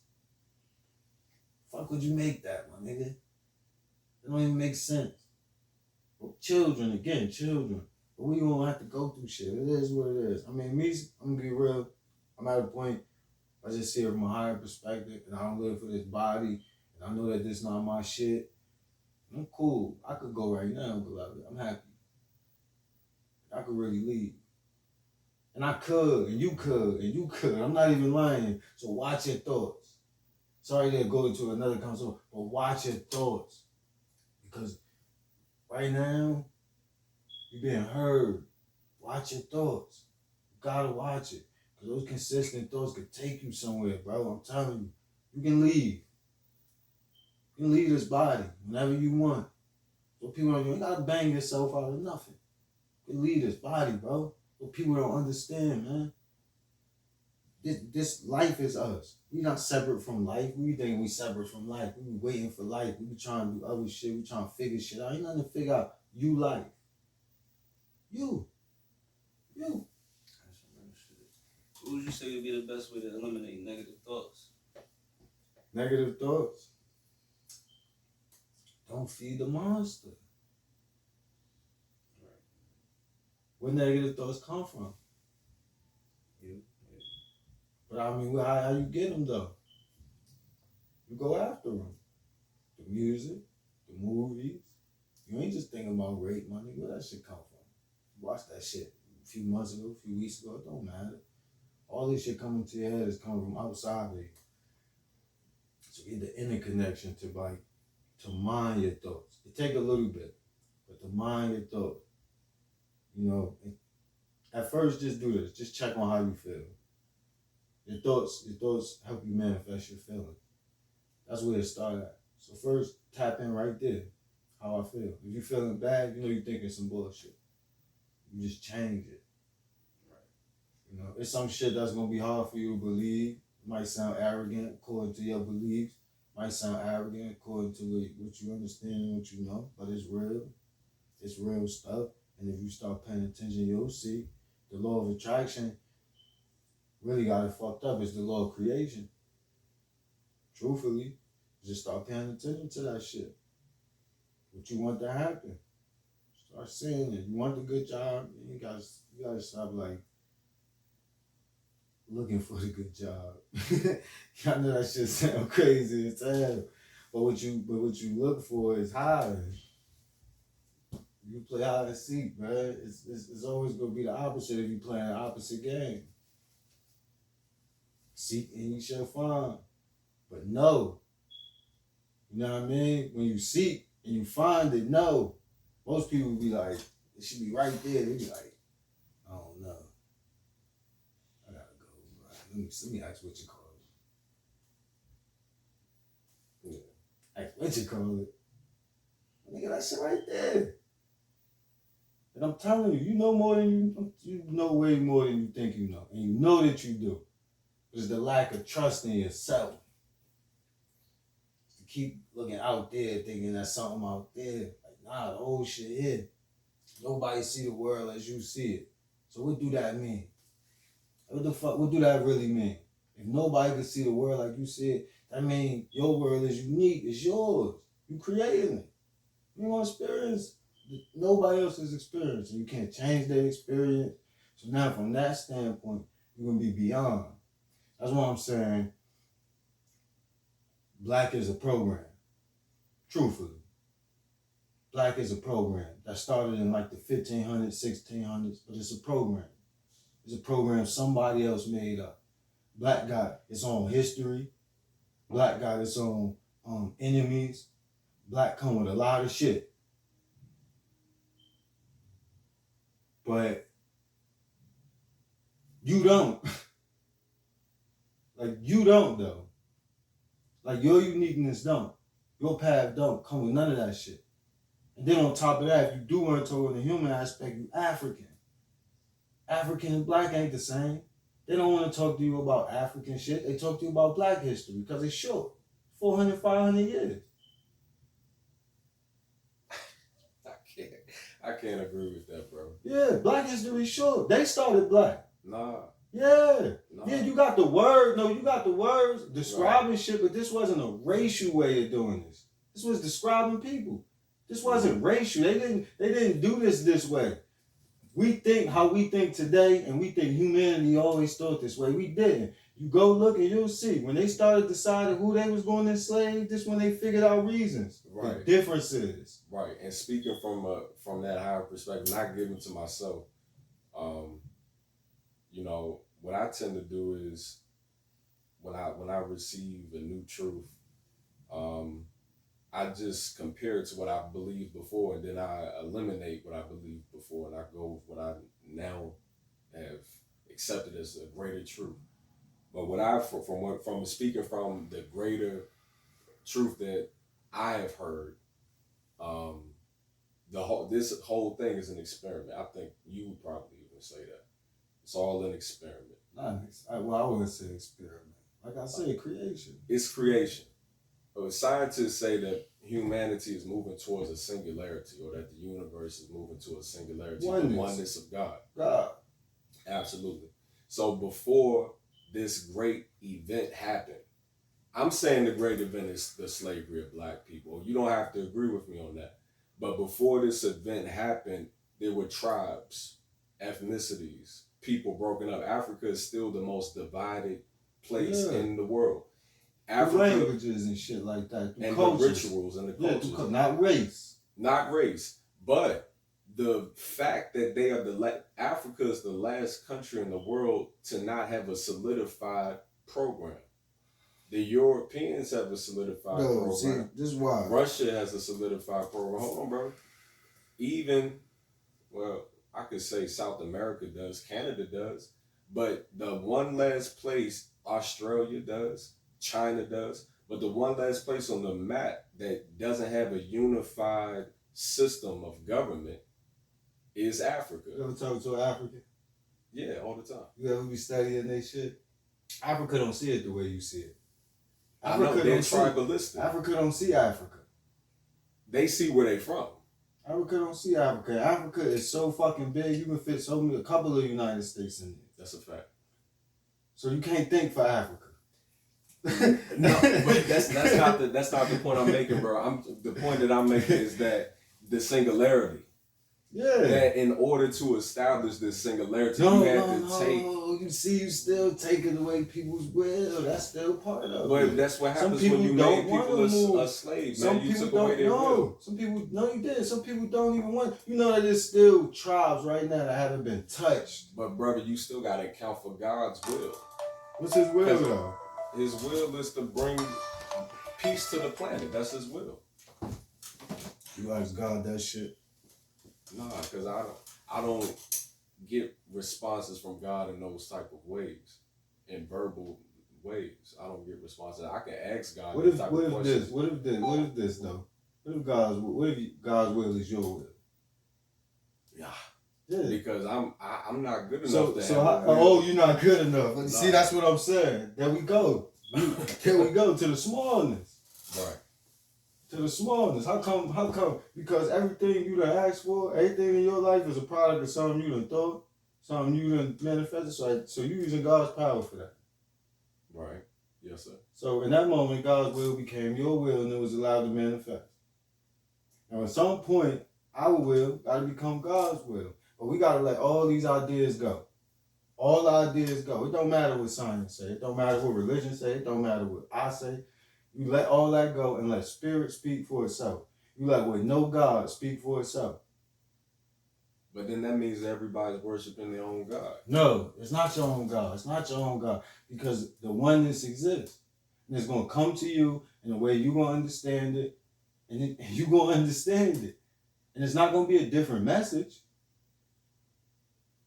Fuck would you make that, my nigga? It don't even make sense. Well, children. But we gonna have to go through shit. It is what it is. I mean, me, I'm gonna be real. I'm at a point, I just see it from a higher perspective, and I don't live for this body, and I know that this not my shit. I'm cool. I could go right now, beloved. I'm happy. I could really leave. And I could, and you could, and you could. I'm not even lying. So watch your thoughts. Sorry to go into another conversation, but watch your thoughts. Because right now, you're being heard. Watch your thoughts. You gotta watch it. Because those consistent thoughts could take you somewhere, bro. I'm telling you. You can leave. You can leave this body whenever you want. So people don't, you ain't gotta bang yourself out of nothing. You can leave this body, bro. But people don't understand, man. This life is us. We not separate from life. We think we separate from life. We be waiting for life. We be trying to do other shit. We trying to figure shit out. Ain't nothing to figure out. You life. You. That's some real shit. What would you say would be the best way to eliminate negative thoughts? Negative thoughts. Don't feed the monster. Right. Where negative thoughts come from? You. But I mean, how you get them though? You go after them. The music, the movies. You ain't just thinking about rape, my nigga. Where that shit come from? You watched that shit a few months ago, a few weeks ago. It don't matter. All this shit coming to your head is coming from outside of you. So get the inner connection to mind your thoughts. It take a little bit, but to mind your thoughts. You know, at first just do this. Just check on how you feel. Your thoughts help you manifest your feelings. That's where it started at. So first, tap in right there, how I feel. If you're feeling bad, you know you're thinking some bullshit. You just change it. Right. You know, it's some shit that's gonna be hard for you to believe. It might sound arrogant according to your beliefs. Might sound arrogant according to what you understand and what you know, but it's real. It's real stuff. And if you start paying attention, you'll see the law of attraction really got it fucked up. It's the law of creation. Truthfully, just start paying attention to that shit. What you want to happen. Start saying it. You want the good job, you gotta stop like looking for the good job. I know that shit sound crazy as hell. But what you look for is hiding. You play hide and seek, man. It's always gonna be the opposite if you playing the opposite game. Seek and you shall find. But no. You know what I mean? When you seek and you find it, no. Most people be like, it should be right there. They be like, I don't know. I gotta go. Let me ask what you call it. Yeah. Ask what you call it. Nigga, that shit right there. And I'm telling you, you know more than you know way more than you think you know. And you know that you do. It's the lack of trust in yourself. To keep looking out there, thinking there's something out there. Like, nah, the whole shit here. Nobody see the world as you see it. So what do that mean? What the fuck, what do that really mean? If nobody can see the world like you see it, that means your world is unique, it's yours. You creating it. You want to experience nobody else's experience. And you can't change their experience. So now from that standpoint, you're going to be beyond. That's why I'm saying Black is a program. Truthfully. Black is a program that started in like the 1500s, 1600s, but it's a program. It's a program somebody else made up. Black got its own history. Black got its own enemies. Black come with a lot of shit. But you don't. Like, you don't, though. Like, your uniqueness don't. Your path don't come with none of that shit. And then on top of that, if you do want to talk on the human aspect, you African. African and Black ain't the same. They don't want to talk to you about African shit. They talk to you about Black history because it's short. 400, 500 years. I can't agree with that, bro. Yeah, Black history is short. They started Black. Nah. Yeah. Nah. Yeah, you got the word. No, you got the words describing shit, but this wasn't a racial way of doing this. This was describing people. This wasn't racial. They didn't do this way. We think how we think today, and we think humanity always thought this way. We didn't. You go look and you'll see. When they started deciding who they was going to enslave, this when they figured out reasons. Right. The differences. Right. And speaking from that higher perspective, not giving to myself, you know, what I tend to do is when I receive a new truth, I just compare it to what I believed before, and then I eliminate what I believed before, and I go with what I now have accepted as a greater truth. But what I from speaking from the greater truth that I have heard, this whole thing is an experiment. I think you would probably even say that it's all an experiment. I wouldn't say experiment. Like I said, creation. It's creation. Scientists say that humanity is moving towards a singularity, or that the universe is moving to a singularity, the oneness of God. God. Absolutely. So before this great event happened, I'm saying the great event is the slavery of Black people. You don't have to agree with me on that. But before this event happened, there were tribes, ethnicities, people broken up. Africa is still the most divided place in the world. Africa, languages and shit like that. And cultures. the rituals and the cultures. Not race. Not race. But the fact that Africa is the last country in the world to not have a solidified program. The Europeans have a solidified program. See, this is why. Russia has a solidified program. Hold on, bro. I could say South America does, Canada does, but the one last place Australia does, China does, but the one last place on the map that doesn't have a unified system of government is Africa. You ever talk to an African? Yeah, all the time. You ever be studying their shit? Africa don't see it the way you see it. I know, they're tribalistic. Africa don't see Africa. They see where they from. Africa don't see Africa. Africa is so fucking big, you can fit a couple of United States in there. That's a fact. So you can't think for Africa. No, but that's not the point I'm making, bro. The point that I'm making is that the singularity. Yeah. That in order to establish this singularity, you have to take. You see, you still taking away people's will. That's still part of it. But that's what happens when you made people a slave, man. You took away their will. Some people, no, you did. Some people don't even want. You know that there's still tribes right now that haven't been touched. But brother, you still got to account for God's will. What's His will though? His will is to bring peace to the planet. That's His will. You ask God that shit? Nah, because I don't get responses from God in those type of ways, in verbal ways. I don't get responses. I can ask God What if this this though? What What if God's will is your will? Yeah. Yeah. Because I'm not good enough So to so have how, a will. you're not good enough. No. See, that's what I'm saying. There we go. There we go to the smallness. Right. To the smallness. How come? Because everything you done asked for, everything in your life is a product of something you done thought, something you done manifested. So you using God's power for that. Right. Yes, sir. So in that moment, God's will became your will and it was allowed to manifest. Now at some point, our will got to become God's will. But we got to let all these ideas go. All ideas go. It don't matter what science say. It don't matter what religion say. It don't matter what I say. You let all that go and let spirit speak for itself. You let what no God speak for itself. But then that means everybody's worshiping their own God. No, it's not your own God. It's not your own God. Because the oneness exists. And it's going to come to you in a way you're going to understand it. And you're going to understand it. And it's not going to be a different message.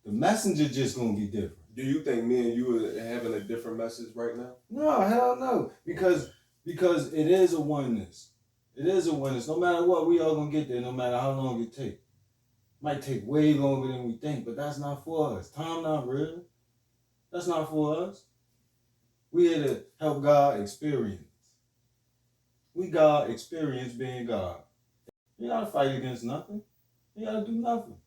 The messenger just going to be different. Do you think me and you are having a different message right now? No, hell no. Because it is a oneness. It is a oneness. No matter what, we all going to get there no matter how long it takes. Might take way longer than we think, but that's not for us. Time not real. That's not for us. We here to help God experience. We God experience being God. You gotta fight against nothing. You gotta do nothing.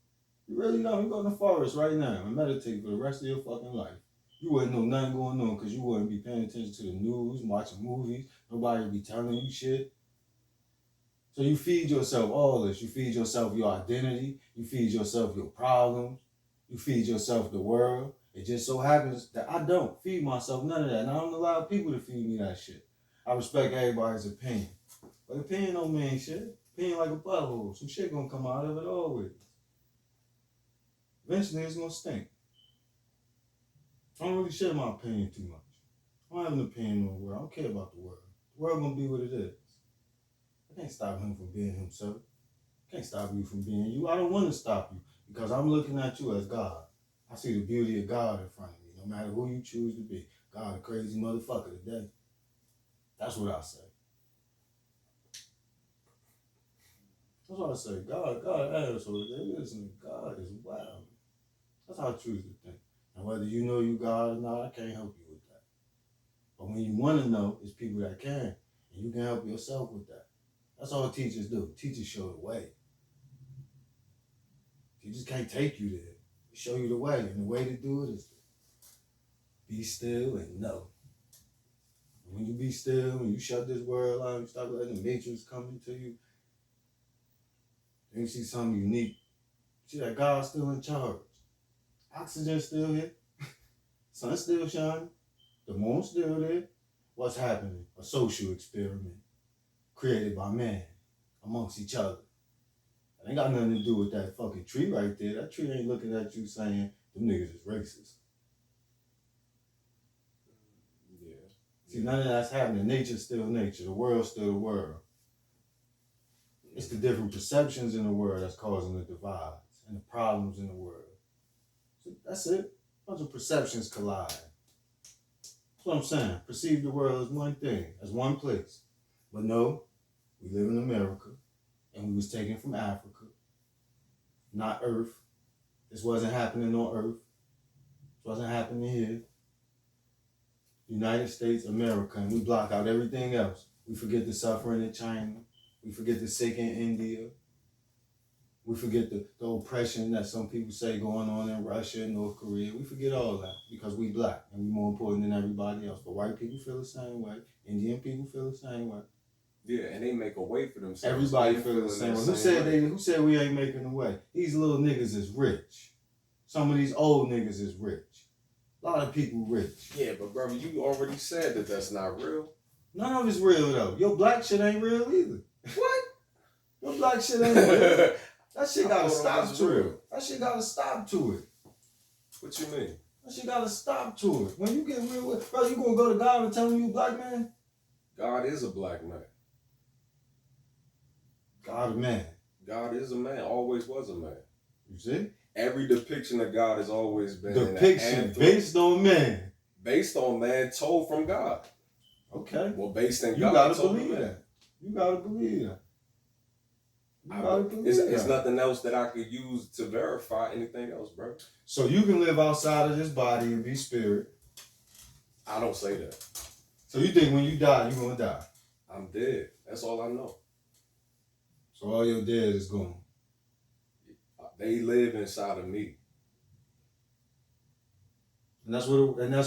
You really don't. You go in the forest right now and meditate for the rest of your fucking life. You wouldn't know nothing going on because you wouldn't be paying attention to the news, watching movies. Nobody would be telling you shit. So you feed yourself all this. You feed yourself your identity. You feed yourself your problems. You feed yourself the world. It just so happens that I don't feed myself none of that. And I don't allow people to feed me that shit. I respect everybody's opinion. But opinion don't mean shit. Opinion like a butthole. Some shit gonna come out of it always. Eventually it's gonna stink. I don't really share my opinion too much. I don't have an opinion on the world. I don't care about the world. The world gonna be what it is. I can't stop him from being himself. I can't stop you from being you. I don't want to stop you because I'm looking at you as God. I see the beauty of God in front of me, no matter who you choose to be. God, a crazy motherfucker today. That's what I say. That's what I say. God, asshole today. Listen, God is wild. That's how I choose to think. And whether you know you God or not, I can't help you with that. But when you want to know, it's people that can. And you can help yourself with that. That's all teachers do. Teachers show the way. Teachers can't take you there. They show you the way. And the way to do it is to be still and know. And when you be still, when you shut this world out, you stop letting the matrix come into you, then you see something unique. See that God's still in charge. Oxygen's still here. Sun's still shining. The moon's still there. What's happening? A social experiment created by man amongst each other. It ain't got nothing to do with that fucking tree right there. That tree ain't looking at you saying, them niggas is racist. Yeah. See, none of that's happening. Nature's still nature. The world's still the world. It's the different perceptions in the world that's causing the divides and the problems in the world. So that's it. A bunch of perceptions collide. That's what I'm saying. Perceive the world as one thing, as one place. But no, we live in America, and we was taken from Africa, not Earth. This wasn't happening on Earth. This wasn't happening here. United States, America, and we block out everything else. We forget the suffering in China. We forget the sick in India. We forget the oppression that some people say going on in Russia and North Korea. We forget all that because we black and we more important than everybody else. But white people feel the same way. Indian people feel the same way. Yeah, and they make a way for themselves. Everybody feel the same way. Who said we ain't making a way? These little niggas is rich. Some of these old niggas is rich. A lot of people rich. Yeah, but brother, you already said that that's not real. None of it's real though. Your black shit ain't real either. What? Your black shit ain't real. That shit gotta I thought it stop was to real. it. That shit gotta stop to it. What you mean? That shit gotta stop to it. When you get real with, bro, you gonna go to God and tell him you a black man? God is a black man. God a man. God is a man. Always was a man. You see? Every depiction of God has always been Depiction based on man. Based on man told from God. Okay. Well, based in You God. gotta told believe man. that. You gotta believe that. It's nothing else that I could use to verify anything else, bro. So you can live outside of this body and be spirit. I don't say that. So you think when you die, you're gonna die? I'm dead. That's all I know. So all your dead is gone. They live inside of me. And that's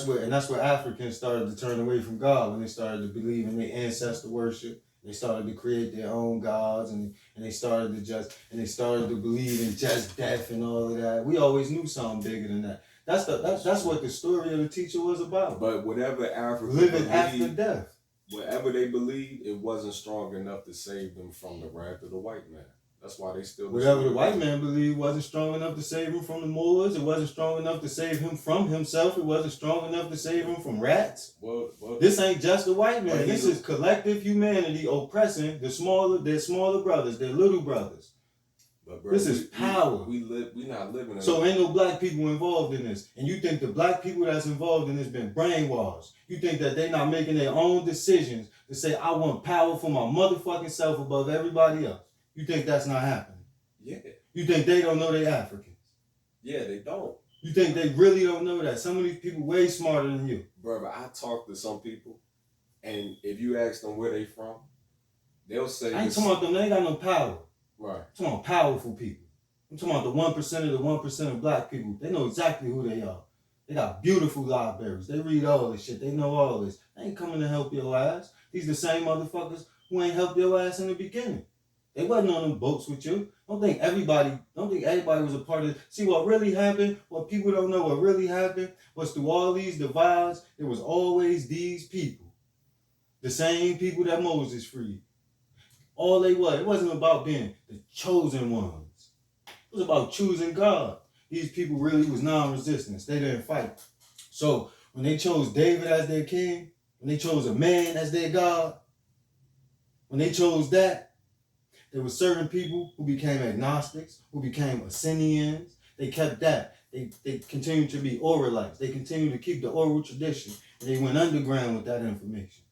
what Africans started to turn away from God when they started to believe in their ancestor worship. They started to create their own gods, and they started to believe in just death and all of that. We always knew something bigger than that. That's what the story of the teacher was about. But whatever Africa living after death. Whatever they believed, it wasn't strong enough to save them from the wrath of the white man. That's why they still. Whatever the white man believed wasn't strong enough to save him from the Moors. It wasn't strong enough to save him from himself. It wasn't strong enough to save him from rats. Well, this ain't just the white man. This is collective humanity oppressing their smaller brothers, their little brothers. But bro, this is power. We not living in. So ain't no black people involved in this. And you think the black people that's involved in this been brainwashed. You think that they not making their own decisions to say, I want power for my motherfucking self above everybody else. You think that's not happening? Yeah. You think they don't know they Africans? Yeah, they don't. You think they really don't know that? Some of these people way smarter than you. Bro, I talk to some people, and if you ask them where they from, they'll say... I ain't talking about them. They ain't got no power. Right. I'm talking about powerful people. I'm talking about the 1% of the 1% of black people. They know exactly who they are. They got beautiful libraries. They read all this shit. They know all this. They ain't coming to help your ass. These the same motherfuckers who ain't helped your ass in the beginning. They wasn't on them boats with you. Don't think everybody was a part of it. See what really happened, what people don't know what really happened, was through all these divides, there was always these people. The same people that Moses freed. All they was. It wasn't about being the chosen ones. It was about choosing God. These people really was non-resistance. They didn't fight. So when they chose David as their king, when they chose a man as their God, when they chose that, there were certain people who became agnostics, who became Essenians. They kept that. They continued to be oralites. They continued to keep the oral tradition. And they went underground with that information.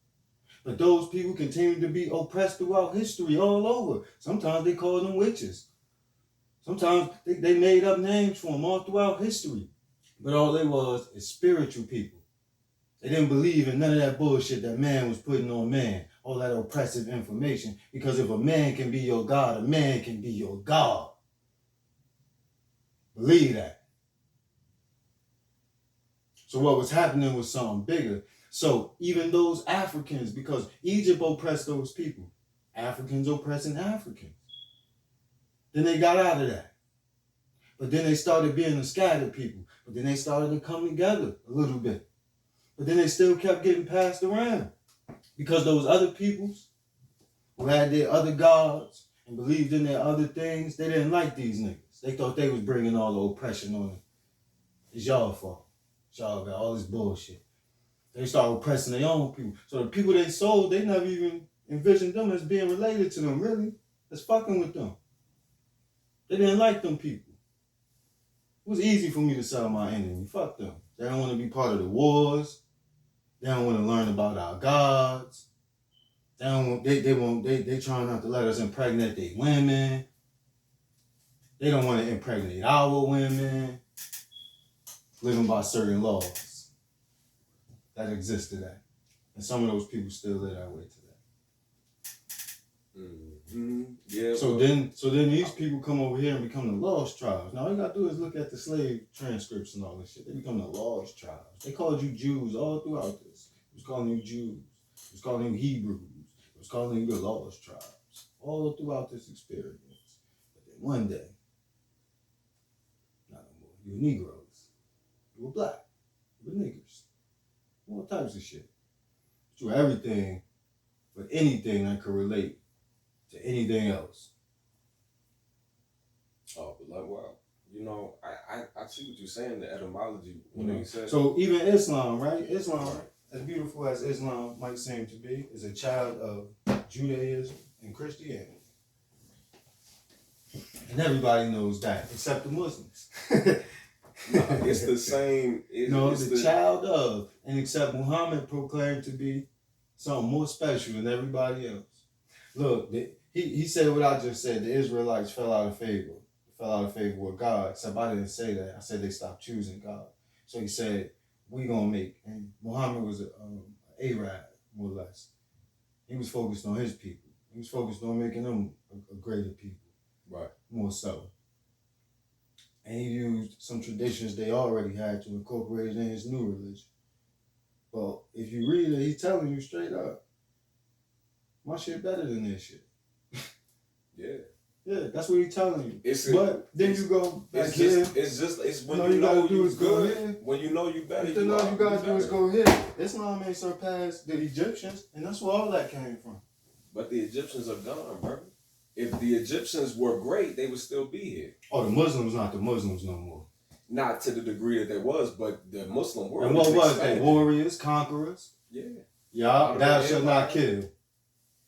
But those people continued to be oppressed throughout history all over. Sometimes they called them witches. Sometimes they made up names for them all throughout history. But all they was is spiritual people. They didn't believe in none of that bullshit that man was putting on man. All that oppressive information. Because if a man can be your God, a man can be your God. Believe that. So what was happening was something bigger. So even those Africans, because Egypt oppressed those people, Africans oppressing Africans. Then they got out of that. But then they started being a scattered people. But then they started to come together a little bit. But then they still kept getting passed around. Because those other peoples who had their other gods and believed in their other things, they didn't like these niggas. They thought they was bringing all the oppression on them. It's y'all fault. Y'all got all this bullshit. They started oppressing their own people. So the people they sold, they never even envisioned them as being related to them, really. As fucking with them. They didn't like them people. It was easy for me to sell my enemy. Fuck them. They don't want to be part of the wars. They don't want to learn about our gods. They trying not to let us impregnate their women. They don't want to impregnate our women. Living by certain laws that exist today. And some of those people still live that way today. Mm-hmm. Yeah. So then these people come over here and become the lost tribes. Now all you gotta do is look at the slave transcripts and all this shit. They become the lost tribes. They called you Jews all throughout this. It was calling you Jews. It was calling you Hebrews. It was calling you the lost tribes. All throughout this experience. But then one day, not no more. You were Negroes. You were black. You were niggers. All types of shit. But you were everything but anything that could relate to anything else. Oh, but like, well, you know, I see what you're saying, the etymology when you said. So even Islam, right? Islam, as beautiful as Islam might seem to be, is a child of Judaism and Christianity. And everybody knows that, except the Muslims. It's the same. It's the child of, and except Muhammad proclaimed to be something more special than everybody else. Look, he said what I just said. The Israelites fell out of favor with God. Except I didn't say that. I said they stopped choosing God. So he said, we gonna make, and Muhammad was an Arab, more or less. He was focused on his people. He was focused on making them a greater people. Right. More so. And he used some traditions they already had to incorporate it in his new religion. But if you read it, he's telling you straight up, my shit better than this shit. Yeah. Yeah, that's what he's telling you. But then you go back it's here. It's when all you know gotta do you is go good. here. When you know you better, Then all you gotta do is go here. Islam ain't surpassed the Egyptians, and that's where all that came from. But the Egyptians are gone, bro. If the Egyptians were great, they would still be here. Oh, the Muslims not the Muslims no more. Not to the degree that they was, but the Muslim world. And what was expanded. they? Warriors, conquerors. Yeah. Yeah, thou shalt not kill.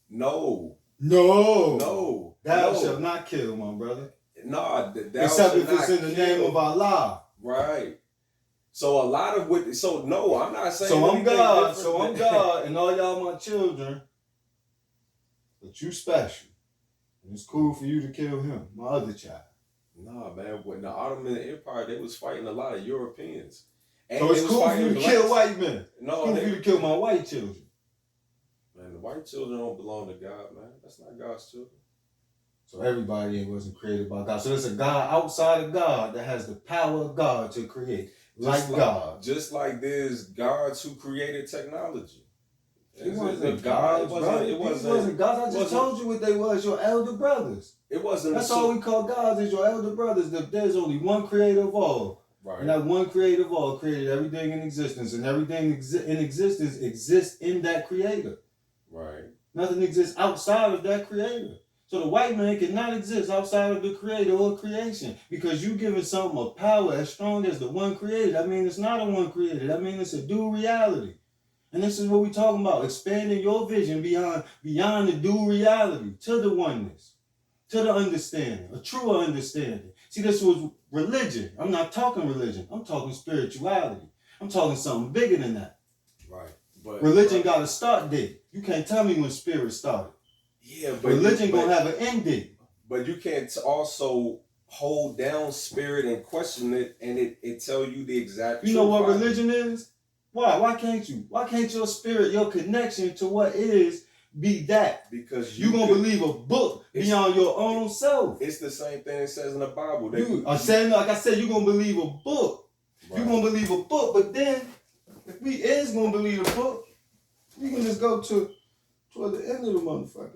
No. No. Thou shalt not kill, my brother. No, except if it's in the name of Allah. Right. So a lot of what. So no, I'm not saying. So I'm God. different. So I'm God, and all y'all my children. But you special. And it's cool for you to kill him, my other child. Nah, man. When the Ottoman Empire, they was fighting a lot of Europeans. And so it's cool for you to kill white men. No, it's cool for you to kill my white children. Man, the white children don't belong to God, man. That's not God's children. So everybody wasn't created by God. So there's a God outside of God that has the power of God to create. Like God. Just like there's gods who created technology. It wasn't gods, bro. It wasn't gods. I just told you what they was, your elder brothers. It wasn't. That's all we call gods is your elder brothers. There's only one creator of all. Right. And that one creator of all created everything in existence. And everything in existence exists in that creator. Right. Nothing exists outside of that creator. So the white man cannot exist outside of the creator or creation. Because you giving something a power as strong as the one created. I mean, it's not a one created. I mean, it's a dual reality. And this is what we're talking about. Expanding your vision beyond the dual reality to the oneness. To the understanding. A truer understanding. See, this was religion. I'm not talking religion. I'm talking spirituality. I'm talking something bigger than that. Right. But religion got a start date. You can't tell me when spirit started. Yeah, but religion gonna have an end date. But you can't also hold down spirit and question it, and it tell you the exact. You know what religion is? Why can't you? Why can't your spirit, your connection to what is, be that? Because you gonna believe a book beyond your own self. It's the same thing it says in the Bible. Like I said, you gonna believe a book. Right. You gonna believe a book, but then if we is gonna believe a book, we can just go toward the end of the motherfucker.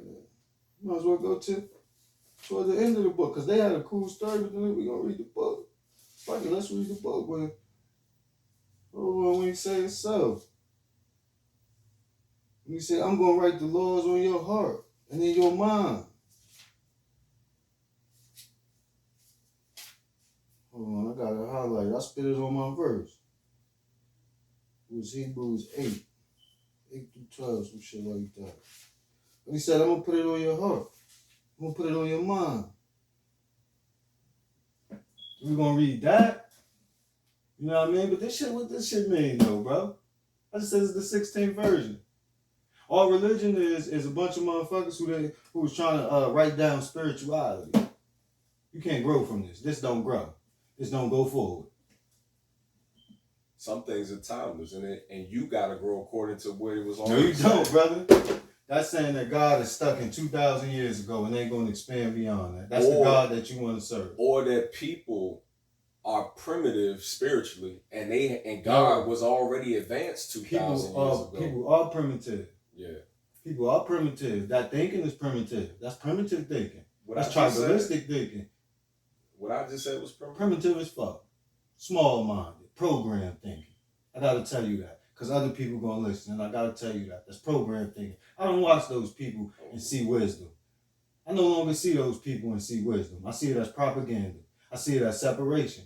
Might as well go toward the end of the book, because they had a cool story, but then we gonna read the book. Fuck it, let's read the book, man. Oh, when he say it so. When he say, I'm gonna write the laws on your heart and in your mind. Hold on, I got it highlighted. I spit it on my verse. It was Hebrews 8 through 12, some shit like that. And he said, I'm gonna put it on your heart. I'm gonna put it on your mind. We're gonna read that. You know what I mean? But what this shit mean though, bro? I just said it's the 16th version. All religion is a bunch of motherfuckers who was trying to write down spirituality. You can't grow from this. This don't grow. This don't go forward. Some things are timeless, and you gotta grow according to what it was on. No, you don't, brother. That's saying that God is stuck in 2,000 years ago and ain't going to expand beyond that. That's the God that you want to serve. Or that people are primitive spiritually, and God was already advanced 2,000 years ago. People are primitive. Yeah. People are primitive. That thinking is primitive. That's primitive thinking. That's tribalistic thinking. What I just said was primitive. Primitive as fuck. Small-minded. Program thinking. I got to tell you that. Because other people going to listen, and I got to tell you that. That's program thinking. I don't watch those people and see wisdom. I no longer see those people and see wisdom. I see it as propaganda. I see it as separation.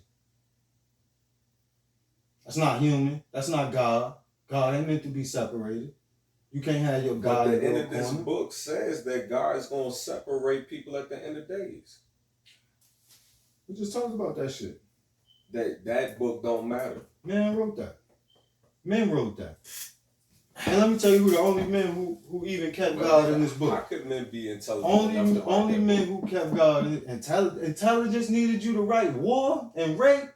That's not human. That's not God. God ain't meant to be separated. You can't have your God. But the end of this book says that God is going to separate people at the end of days. We just talked about that shit. That book don't matter. Man wrote that. Men wrote that. And let me tell you who the only men who even kept God in this book. How could men be intelligent? Only men who kept God in intelligence needed you to write war and rape.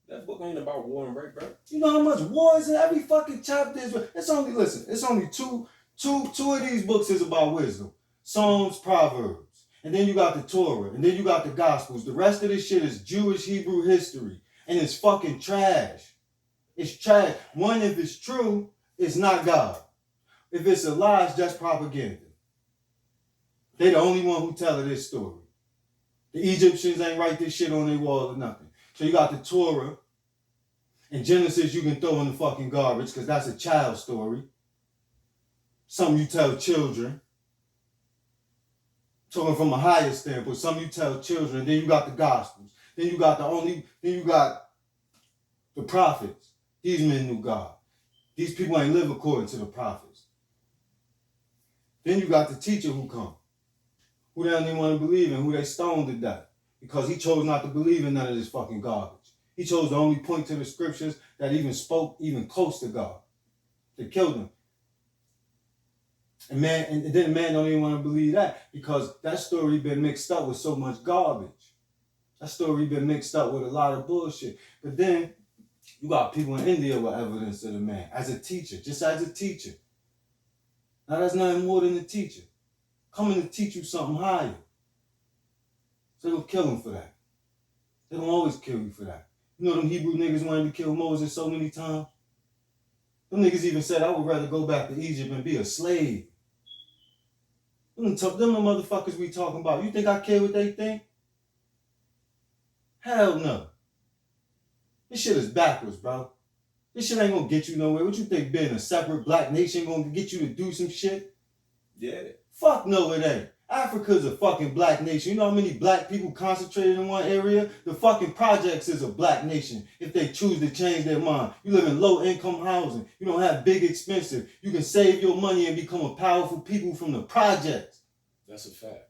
That book ain't about war and rape, bro. You know how much war is in every fucking chapter? It's only two of these books is about wisdom. Psalms, Proverbs. And then you got the Torah. And then you got the Gospels. The rest of this shit is Jewish Hebrew history. And it's fucking trash. It's trash. One, if it's true, it's not God. If it's a lie, it's just propaganda. They the only one who tell this story. The Egyptians ain't write this shit on their wall or nothing. So you got the Torah. And Genesis you can throw in the fucking garbage because that's a child story. Some you tell children. Talking from a higher standpoint, some you tell children. Then you got the Gospels. Then you got the prophets. These men knew God. These people ain't live according to the prophets. Then you got the teacher who come. Who they don't even want to believe in, who they stoned to death. Because he chose not to believe in none of this fucking garbage. He chose to only point to the scriptures that even spoke even close to God. They killed him. And then man don't even want to believe that because that story been mixed up with so much garbage. That story been mixed up with a lot of bullshit. But then you got people in India with evidence of the man as a teacher, just as a teacher. Now that's nothing more than a teacher. Coming to teach you something higher. So they'll kill him for that. They don't always kill you for that. You know them Hebrew niggas wanted to kill Moses so many times? Them niggas even said, I would rather go back to Egypt and be a slave. Them the motherfuckers we talking about. You think I care what they think? Hell no. This shit is backwards, bro. This shit ain't gonna get you nowhere. What you think being a separate black nation gonna get you to do some shit? Yeah. Fuck no it ain't. Africa's a fucking black nation. You know how many black people concentrated in one area? The fucking projects is a black nation if they choose to change their mind. You live in low income housing. You don't have big expensive. You can save your money and become a powerful people from the projects. That's a fact.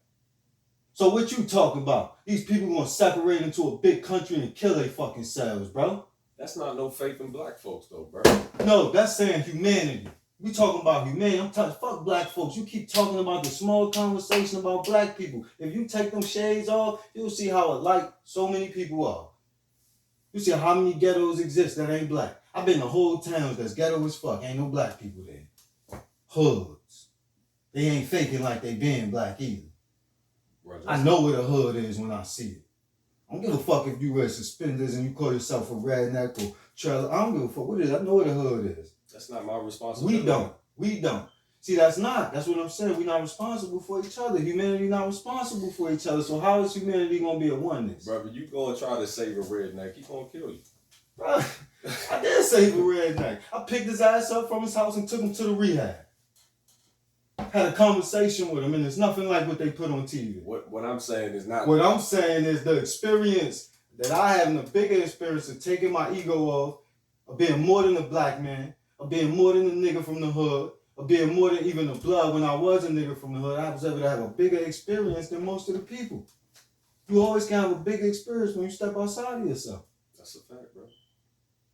So what you talking about? These people gonna separate into a big country and kill their fucking selves, bro. That's not no faith in black folks though, bro. No, that's saying humanity. We talking about humanity. I'm talking fuck black folks. You keep talking about the small conversation about black people. If you take them shades off, you'll see how alike so many people are. You see how many ghettos exist that ain't black. I've been to whole towns that's ghetto as fuck. Ain't no black people there. Hoods. They ain't faking like they being black either. Right, I know what a hood is when I see it. I don't give a fuck if you wear suspenders and you call yourself a redneck or trailer. I don't give a fuck what it is. I know what a hood is. That's not my responsibility. We don't. See, that's what I'm saying. We're not responsible for each other. Humanity not responsible for each other. So how is humanity gonna be a oneness? Brother, you go and try to save a redneck, he gonna kill you. Bro, I did save a redneck. I picked his ass up from his house and took him to the rehab. Had a conversation with him, and it's nothing like what they put on TV. What I'm saying is not. What I'm saying is the experience that I have, and the bigger experience of taking my ego off, of being more than a black man, of being more than a nigga from the hood, of being more than even a blood when I was a nigga from the hood. I was able to have a bigger experience than most of the people. You always can have a bigger experience when you step outside of yourself. That's a fact, bro.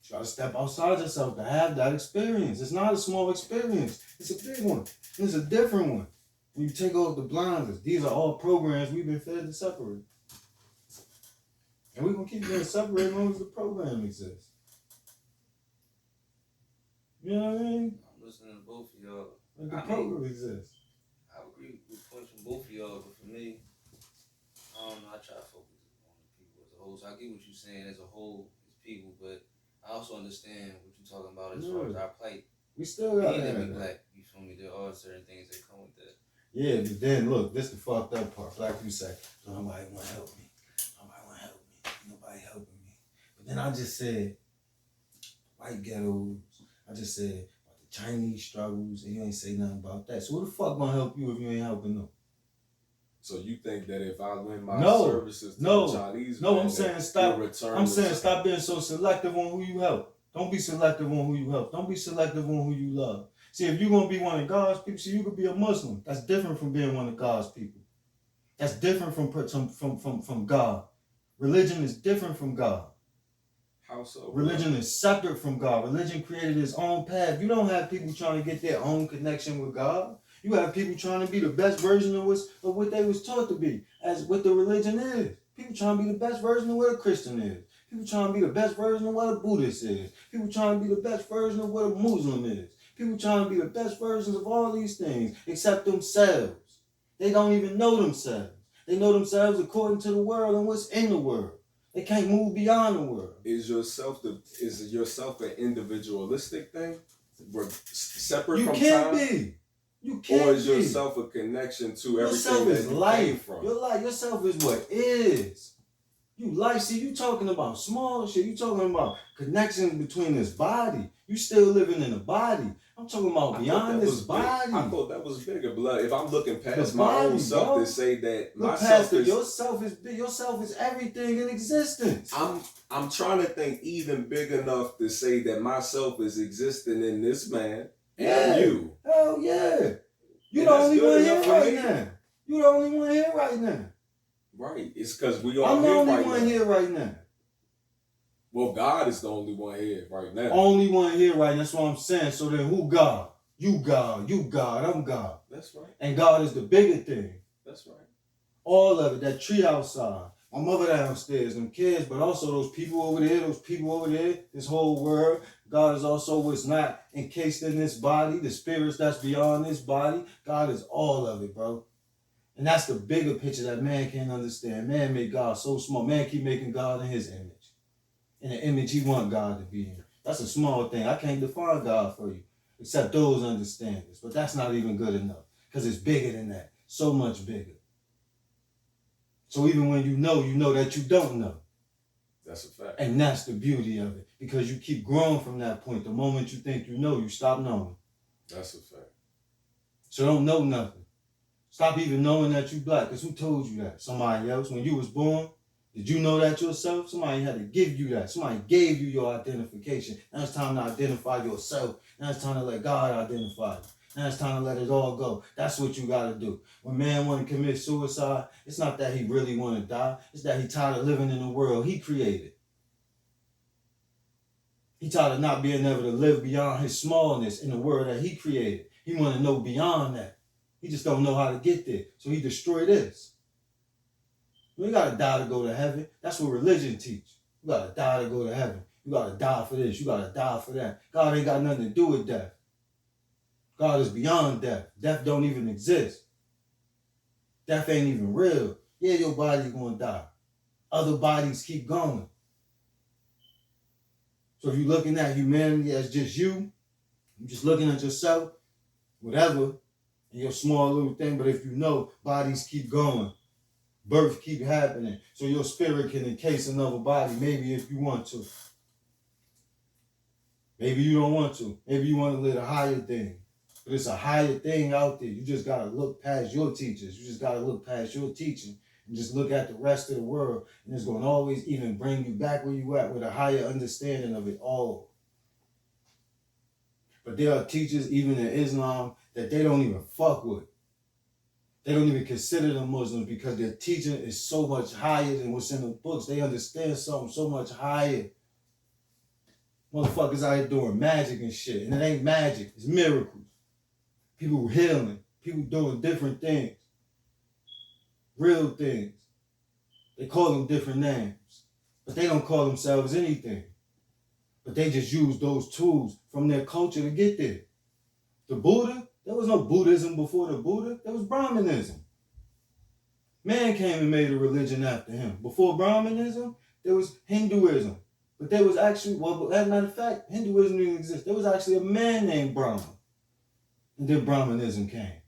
Try to step outside yourself to have that experience. It's not a small experience. It's a big one. It's a different one. When you take off the blinders, these are all programs we've been fed to separate. And we're going to keep being separated as long as the program exists. You know what I mean? I'm listening to both of y'all. Like the program exists. I agree with points from both of y'all, but for me, I don't know, I try to focus on the people as a whole. So I get what you're saying as a whole, as people, but I also understand what you're talking about as far as our plight. We still got that. that. Black, you feel me? There are certain things that come with that. Yeah, but then look, this the fucked up part. Black people say, nobody want to help me. Nobody want to help me. Nobody helping me. But then I just said, white ghettos. I just said about the Chinese struggles, and you ain't say nothing about that. So who the fuck gonna help you if you ain't helping them? So you think that if I lend my services to the Chinese, I'm saying stop. I'm saying stop being so selective on who you help. Don't be selective on who you help. Don't be selective on who you love. See, if you're gonna be one of God's people, see, you could be a Muslim. That's different from being one of God's people. That's different from God. Religion is different from God. How so? Religion is separate from God. Religion created its own path. You don't have people trying to get their own connection with God. You have people trying to be the best version of what they was taught to be, as what the religion is. People trying to be the best version of what a Christian is. People trying to be the best version of what a Buddhist is. People trying to be the best version of what a Muslim is. People trying to be the best versions of all these things, except themselves. They don't even know themselves. They know themselves according to the world and what's in the world. They can't move beyond the world. Is yourself an individualistic thing? We're separate from time? You can't be. You can't be. Or is yourself a connection to everything that you came from? Yourself is what is. You life. See, you talking about small shit. You talking about connections between this body. You still living in a body. I'm talking about beyond this body. I thought that was bigger, but if I'm looking past my own self to say that yourself is everything in existence. I'm trying to think even big enough to say that myself is existing in this man and you. Hell yeah. You the only one here right now. You the only one here right now. Right. It's because we all I'm the only one here right now. Well, God is the only one here right now. Only one here right now. That's what I'm saying. So then who God? You God. You God. I'm God. That's right. And God is the bigger thing. That's right. All of it. That tree outside. My mother downstairs. Them kids. But also those people over there. Those people over there. This whole world. God is also what's not encased in this body. The spirits that's beyond this body. God is all of it, bro. And that's the bigger picture that man can't understand. Man made God so small. Man keep making God in his image. In the image he want God to be in. That's a small thing. I can't define God for you. Except those understand this. But that's not even good enough. Because it's bigger than that. So much bigger. So even when you know that you don't know. That's a fact. And that's the beauty of it. Because you keep growing from that point. The moment you think you know, you stop knowing. That's a fact. So don't know nothing. Stop even knowing that you black. Because who told you that? Somebody else. When you was born, did you know that yourself? Somebody had to give you that. Somebody gave you your identification. Now it's time to identify yourself. Now it's time to let God identify you. Now it's time to let it all go. That's what you got to do. When man want to commit suicide, it's not that he really want to die. It's that he tired of living in the world he created. He tired of not being able to live beyond his smallness in the world that he created. He want to know beyond that. He just don't know how to get there. So he destroy this. You got to die to go to heaven. That's what religion teach. You got to die to go to heaven. You got to die for this. You got to die for that. God ain't got nothing to do with death. God is beyond death. Death don't even exist. Death ain't even real. Yeah, your body's going to die. Other bodies keep going. So if you're looking at humanity as just you're just looking at yourself, whatever, and your small little thing, but if you know, bodies keep going. Birth keep happening. So your spirit can encase another body, maybe if you want to. Maybe you don't want to. Maybe you want to live a higher thing. But it's a higher thing out there. You just got to look past your teachers. You just got to look past your teaching and just look at the rest of the world. And it's going to always even bring you back where you at with a higher understanding of it all. But there are teachers, even in Islam, that they don't even fuck with. They don't even consider them Muslims because their teaching is so much higher than what's in the books. They understand something so much higher. Motherfuckers out here doing magic and shit. And it ain't magic. It's miracles. People healing. People doing different things. Real things. They call them different names. But they don't call themselves anything. But they just use those tools from their culture to get there. The Buddha, there was no Buddhism before the Buddha. There was Brahmanism. Man came and made a religion after him. Before Brahmanism, there was Hinduism. But there was actually, well, as a matter of fact, Hinduism didn't exist. There was actually a man named Brahma. And then Brahmanism came.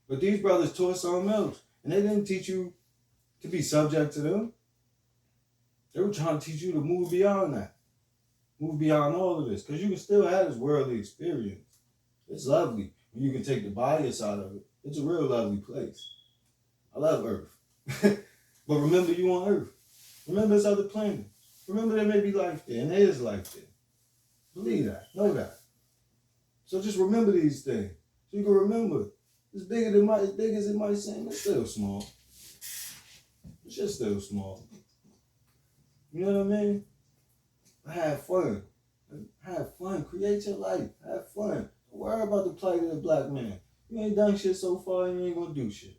But these brothers taught something else. And they didn't teach you to be subject to them. They were trying to teach you to move beyond that. Move beyond all of this. Because you can still have this worldly experience. It's lovely when you can take the bias out of it. It's a real lovely place. I love Earth. But remember you on Earth. Remember there's other planets. Remember there may be life there. And there is life there. Believe that. Know that. So just remember these things. So you can remember. As big as it might seem, it's still small. It's just still small. You know what I mean? Have fun. Have fun. Create your life. Have fun. Don't worry about the plight of the black man. You ain't done shit so far, you ain't gonna do shit.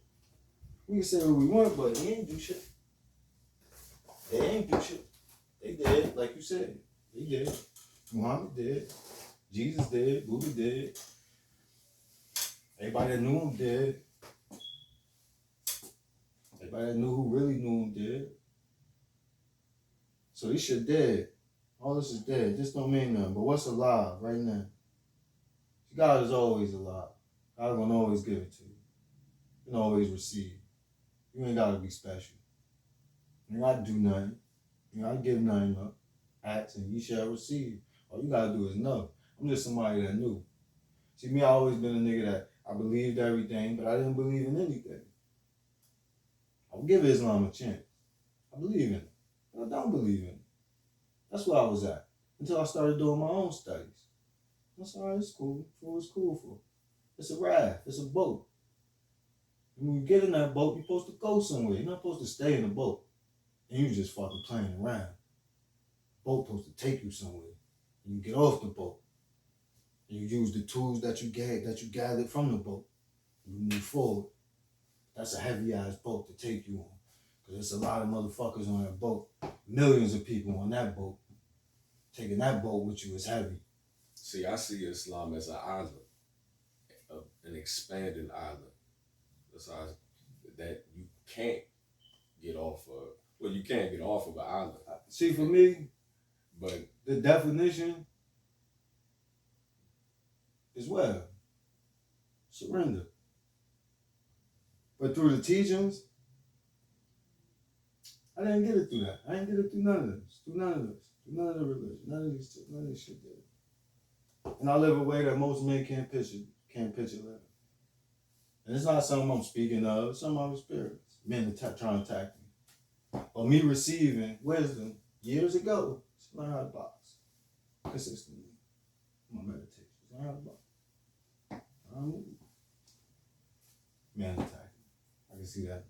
We can say what we want, but they ain't do shit. They ain't do shit. They did, like you said. They did. Muhammad did. Jesus did. Buddha did. Everybody that knew him did. Everybody that knew who really knew him did. So this shit dead. All this is dead. This don't mean nothing. But what's alive right now? God is always alive. God gonna always give it to you. You can always receive. You ain't gotta be special. You ain't gotta do nothing. You ain't gotta give nothing up. Ask and you shall receive. All you gotta do is know. I'm just somebody that knew. See, me, I always been a nigga that I believed everything, but I didn't believe in anything. I would give Islam a chance. I believe in it, but I don't believe in it. That's where I was at until I started doing my own studies. That's all right, it's cool. For what it's cool for. It's a raft. It's a boat. And when you get in that boat, you're supposed to go somewhere. You're not supposed to stay in the boat. And you just fucking playing around. The boat supposed to take you somewhere. And you get off the boat. And you use the tools that you gathered from the boat. And you move forward. That's a heavy ass boat to take you on. Because there's a lot of motherfuckers on that boat. Millions of people on that boat. Taking that boat with you is heavy. See, I see Islam as an island, an expanding island. That's how that you can't get off of. Well, you can't get off of an island. See, for me, but the definition is well, surrender. But through the teachings, I didn't get it through that. I didn't get it through none of this. Through none of this. Through none of the religion. None of this shit did. And I live a way that most men can't picture living. And it's not something I'm speaking of, it's something I've experienced. Men trying to attack me. But me receiving wisdom years ago, to learn how to box. Consistently. My meditations. Learn how to box. Man attacking. I can see that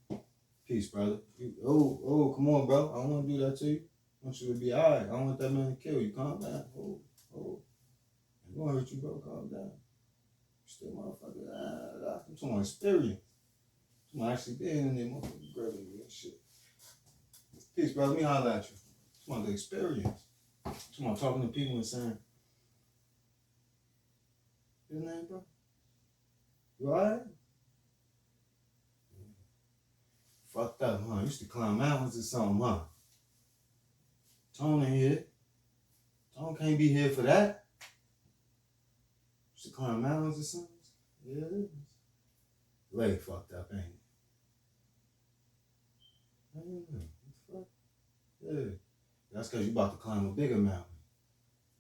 now. Peace, brother. Come on, bro. I don't want to do that to you. I want you to be alright. I don't want that man to kill you. Calm down. I'm gonna hurt you, bro. Calm down. Still motherfucker. I'm talking about experience. I'm actually being in there, motherfucker, grabbing you and shit. Peace, brother. Let me holler at you. It's about the experience. It's about talking to people and saying, your name, bro? You alright? Fucked up, huh? Used to climb mountains or something, huh? Tone ain't here. Tone can't be here for that. Used to climb mountains or something? Yeah, it is. Leg fucked up, ain't it? I don't know. What the fuck? Yeah. That's because you about to climb a bigger mountain.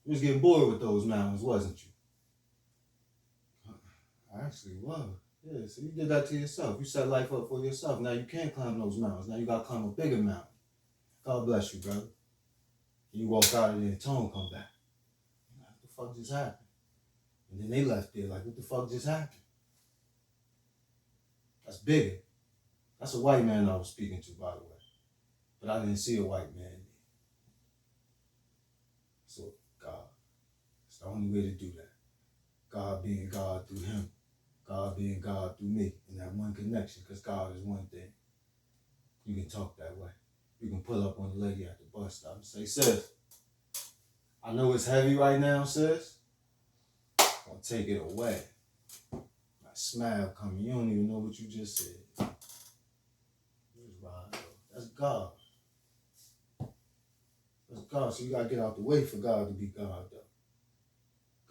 You was getting bored with those mountains, wasn't you? I actually was. Yeah, so you did that to yourself. You set life up for yourself. Now you can't climb those mountains. Now you got to climb a bigger mountain. God bless you, brother. You walk out of there and Tone come back. What the fuck just happened? And then they left there like, what the fuck just happened? That's bigger. That's a white man I was speaking to, by the way. But I didn't see a white man there. So, God. It's the only way to do that. God being God through him. God being God through me. And that one connection, because God is one thing. You can talk that way. You can pull up on the lady at the bus stop and say, sis, I know it's heavy right now, sis. I'll take it away. That smile coming. You don't even know what you just said. That's God. That's God. So you got to get out the way for God to be God, though.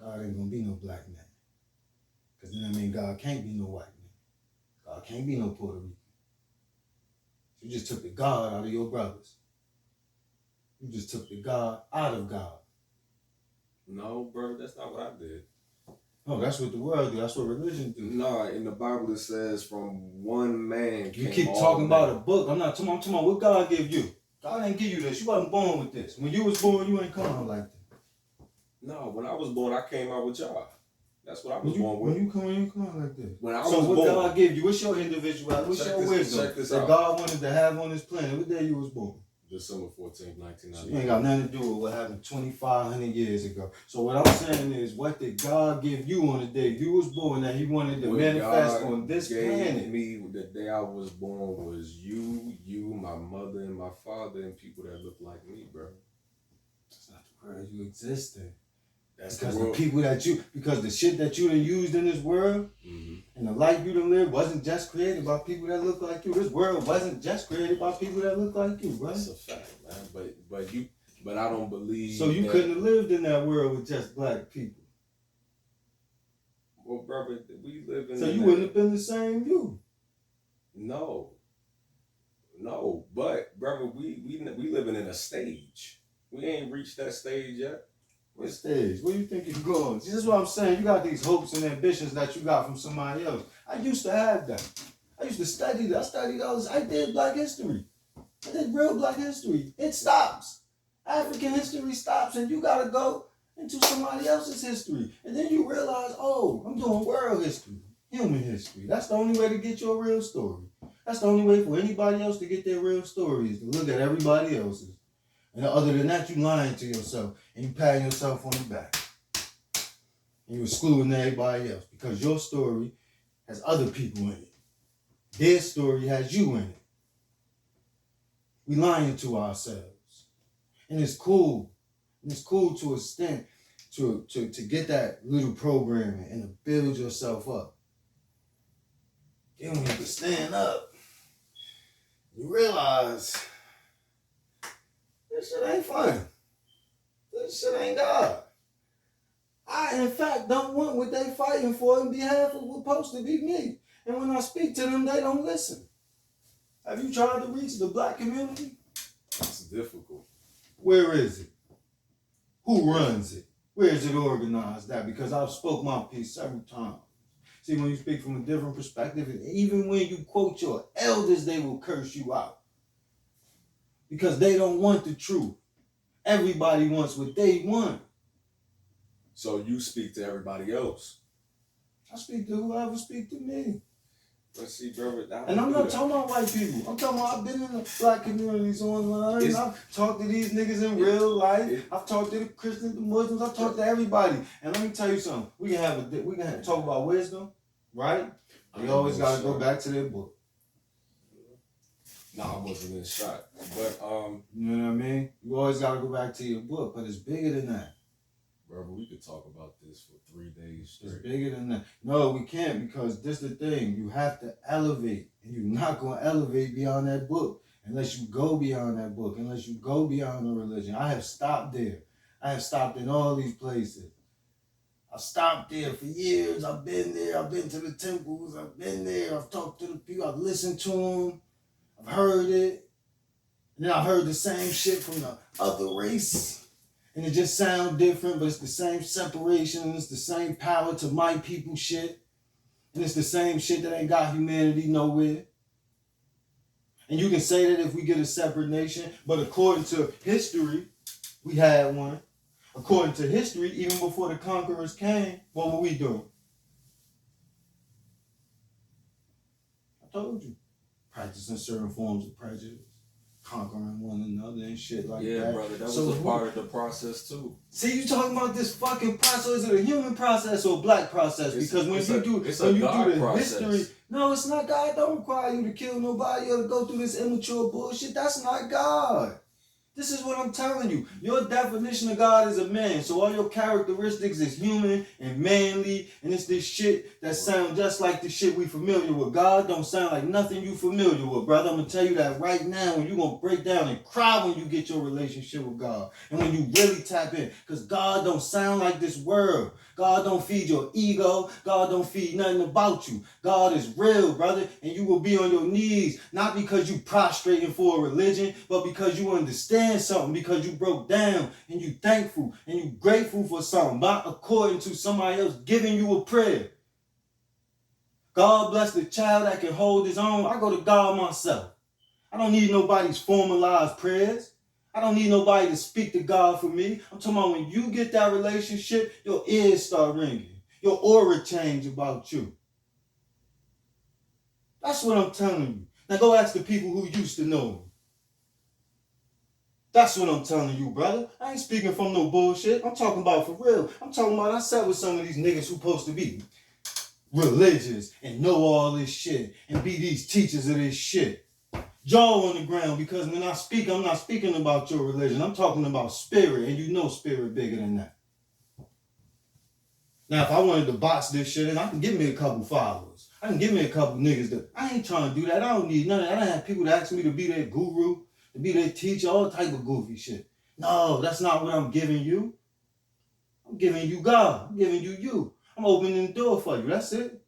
God ain't going to be no black man. Because then that means God can't be no white man. God can't be no Puerto Rican. You just took the God out of your brothers. You just took the God out of God. no, bro, that's not what I did. No, that's what the world do. That's what religion do. No, in the Bible it says from one man. You keep talking about a book. I'm talking about what God give you. God ain't give you this. You wasn't born with this. When you was born, you ain't come out like that. No, when I was born, I came out with y'all. That's what I was born with. When you come out like this. When I so was what born, God give you? What's your individuality? What's your wisdom that God wanted to have on this planet? What day you was born? December 14th, 1990. You ain't got nothing to do with what happened 2,500 years ago. So what I'm saying is, what did God give you on the day you was born that He wanted to manifest on this planet? Me the day I was born was you, my mother, and my father, and people that look like me, bro. That's not the world you exist in. That's because the world. Because the shit that you done used in this world, and the life you done lived wasn't just created by people that look like you. This world wasn't just created by people that look like you, bro. That's a fact, man. But I don't believe. So you couldn't have lived in that world with just black people. Well, brother, we live in. So you wouldn't have been the same you. No, but brother, we living in a stage. We ain't reached that stage yet. What stage? Where you think you're going? See, this is what I'm saying. You got these hopes and ambitions that you got from somebody else. I used to have that. I used to study that. I studied all this. I did Black history. I did real Black history. It stops. African history stops, and you gotta go into somebody else's history. And then you realize, oh, I'm doing world history, human history. That's the only way to get your real story. That's the only way for anybody else to get their real story is to look at everybody else's. And other than that, you lying to yourself and you patting yourself on the back. And you excluding everybody else because your story has other people in it. Their story has you in it. We lying to ourselves. And it's cool. And it's cool to an extent to get that little programming and to build yourself up. Then when you can stand up, you realize this shit ain't fun. This shit ain't God. I, in fact, don't want what they fighting for in behalf of what's supposed to be me. And when I speak to them, they don't listen. Have you tried to reach the Black community? It's difficult. Where is it? Who runs it? Where is it organized at? Because I've spoke my piece several times. See, when you speak from a different perspective, and even when you quote your elders, they will curse you out. Because they don't want the truth. Everybody wants what they want. So you speak to everybody else. I speak to whoever speak to me. Let's see, brother. And I'm not talking about white people. I'm talking about I've been in the Black communities online. And I've talked to these niggas in real life. I've talked to the Christians, the Muslims. I've talked to everybody. And let me tell you something. We can talk about wisdom, right? We always got to go back to their book. No, I wasn't in shot. But you know what I mean? You always gotta go back to your book, but it's bigger than that. Brother, we could talk about this for 3 days straight. It's bigger than that. No, we can't because this is the thing. You have to elevate. And you're not gonna elevate beyond that book unless you go beyond that book, unless you go beyond the religion. I have stopped there. I have stopped in all these places. I've stopped there for years. I've been there. I've been to the temples. I've been there. I've talked to the people. I've listened to them. I've heard it, and then I've heard the same shit from the other race, and it just sounds different, but it's the same separation, it's the same power to my people shit, and it's the same shit that ain't got humanity nowhere. And you can say that if we get a separate nation, but according to history, we had one. According to history, even before the conquerors came, what were we doing? I told you. Practicing certain forms of prejudice, conquering one another and shit like that. Yeah, brother, that was a part of the process too. See, you talking about this fucking process? Is it a human process or a Black process? Because when you do the history, no, it's not. God don't require you to kill nobody or to go through this immature bullshit. That's not God. This is what I'm telling you. Your definition of God is a man. So all your characteristics is human and manly. And it's this shit that sounds just like the shit we familiar with. God don't sound like nothing you familiar with, brother. I'm going to tell you that right now. And you're going to break down and cry when you get your relationship with God. And when you really tap in. Because God don't sound like this world. God don't feed your ego. God don't feed nothing about you. God is real, brother. And you will be on your knees. Not because you prostrating for a religion. But because you understand something, because you broke down and you thankful and you grateful for something, not according to somebody else giving you a prayer. God bless the child that can hold his own. I go to God myself. I don't need nobody's formalized prayers. I don't need nobody to speak to God for me. I'm talking about when you get that relationship, your ears start ringing. Your aura change about you. That's what I'm telling you. Now go ask the people who used to know me. That's what I'm telling you, brother. I ain't speaking from no bullshit. I'm talking about for real. I'm talking about I sat with some of these niggas who supposed to be religious and know all this shit and be these teachers of this shit. Jaw on the ground, because when I speak, I'm not speaking about your religion. I'm talking about spirit, and you know spirit bigger than that. Now, if I wanted to box this shit in, I can give me a couple followers. I can give me a couple niggas that I ain't trying to do that. I don't need none of that. I don't have people that ask me to be their guru, to be their teacher, all type of goofy shit. No, that's not what I'm giving you. I'm giving you God. I'm giving you you. I'm opening the door for you. That's it.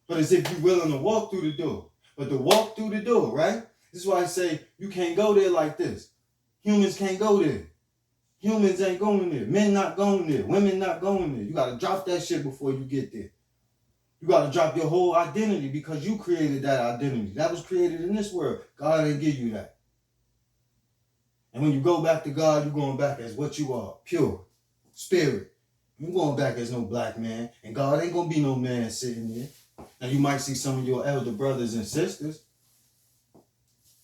But as if you're willing to walk through the door. But to walk through the door, right? This is why I say you can't go there like this. Humans can't go there. Humans ain't going there. Men not going there. Women not going there. You got to drop that shit before you get there. You got to drop your whole identity because you created that identity. That was created in this world. God didn't give you that. And when you go back to God, you're going back as what you are. Pure. Spirit. You're going back as no black man. And God ain't going to be no man sitting there. Now you might see some of your elder brothers and sisters.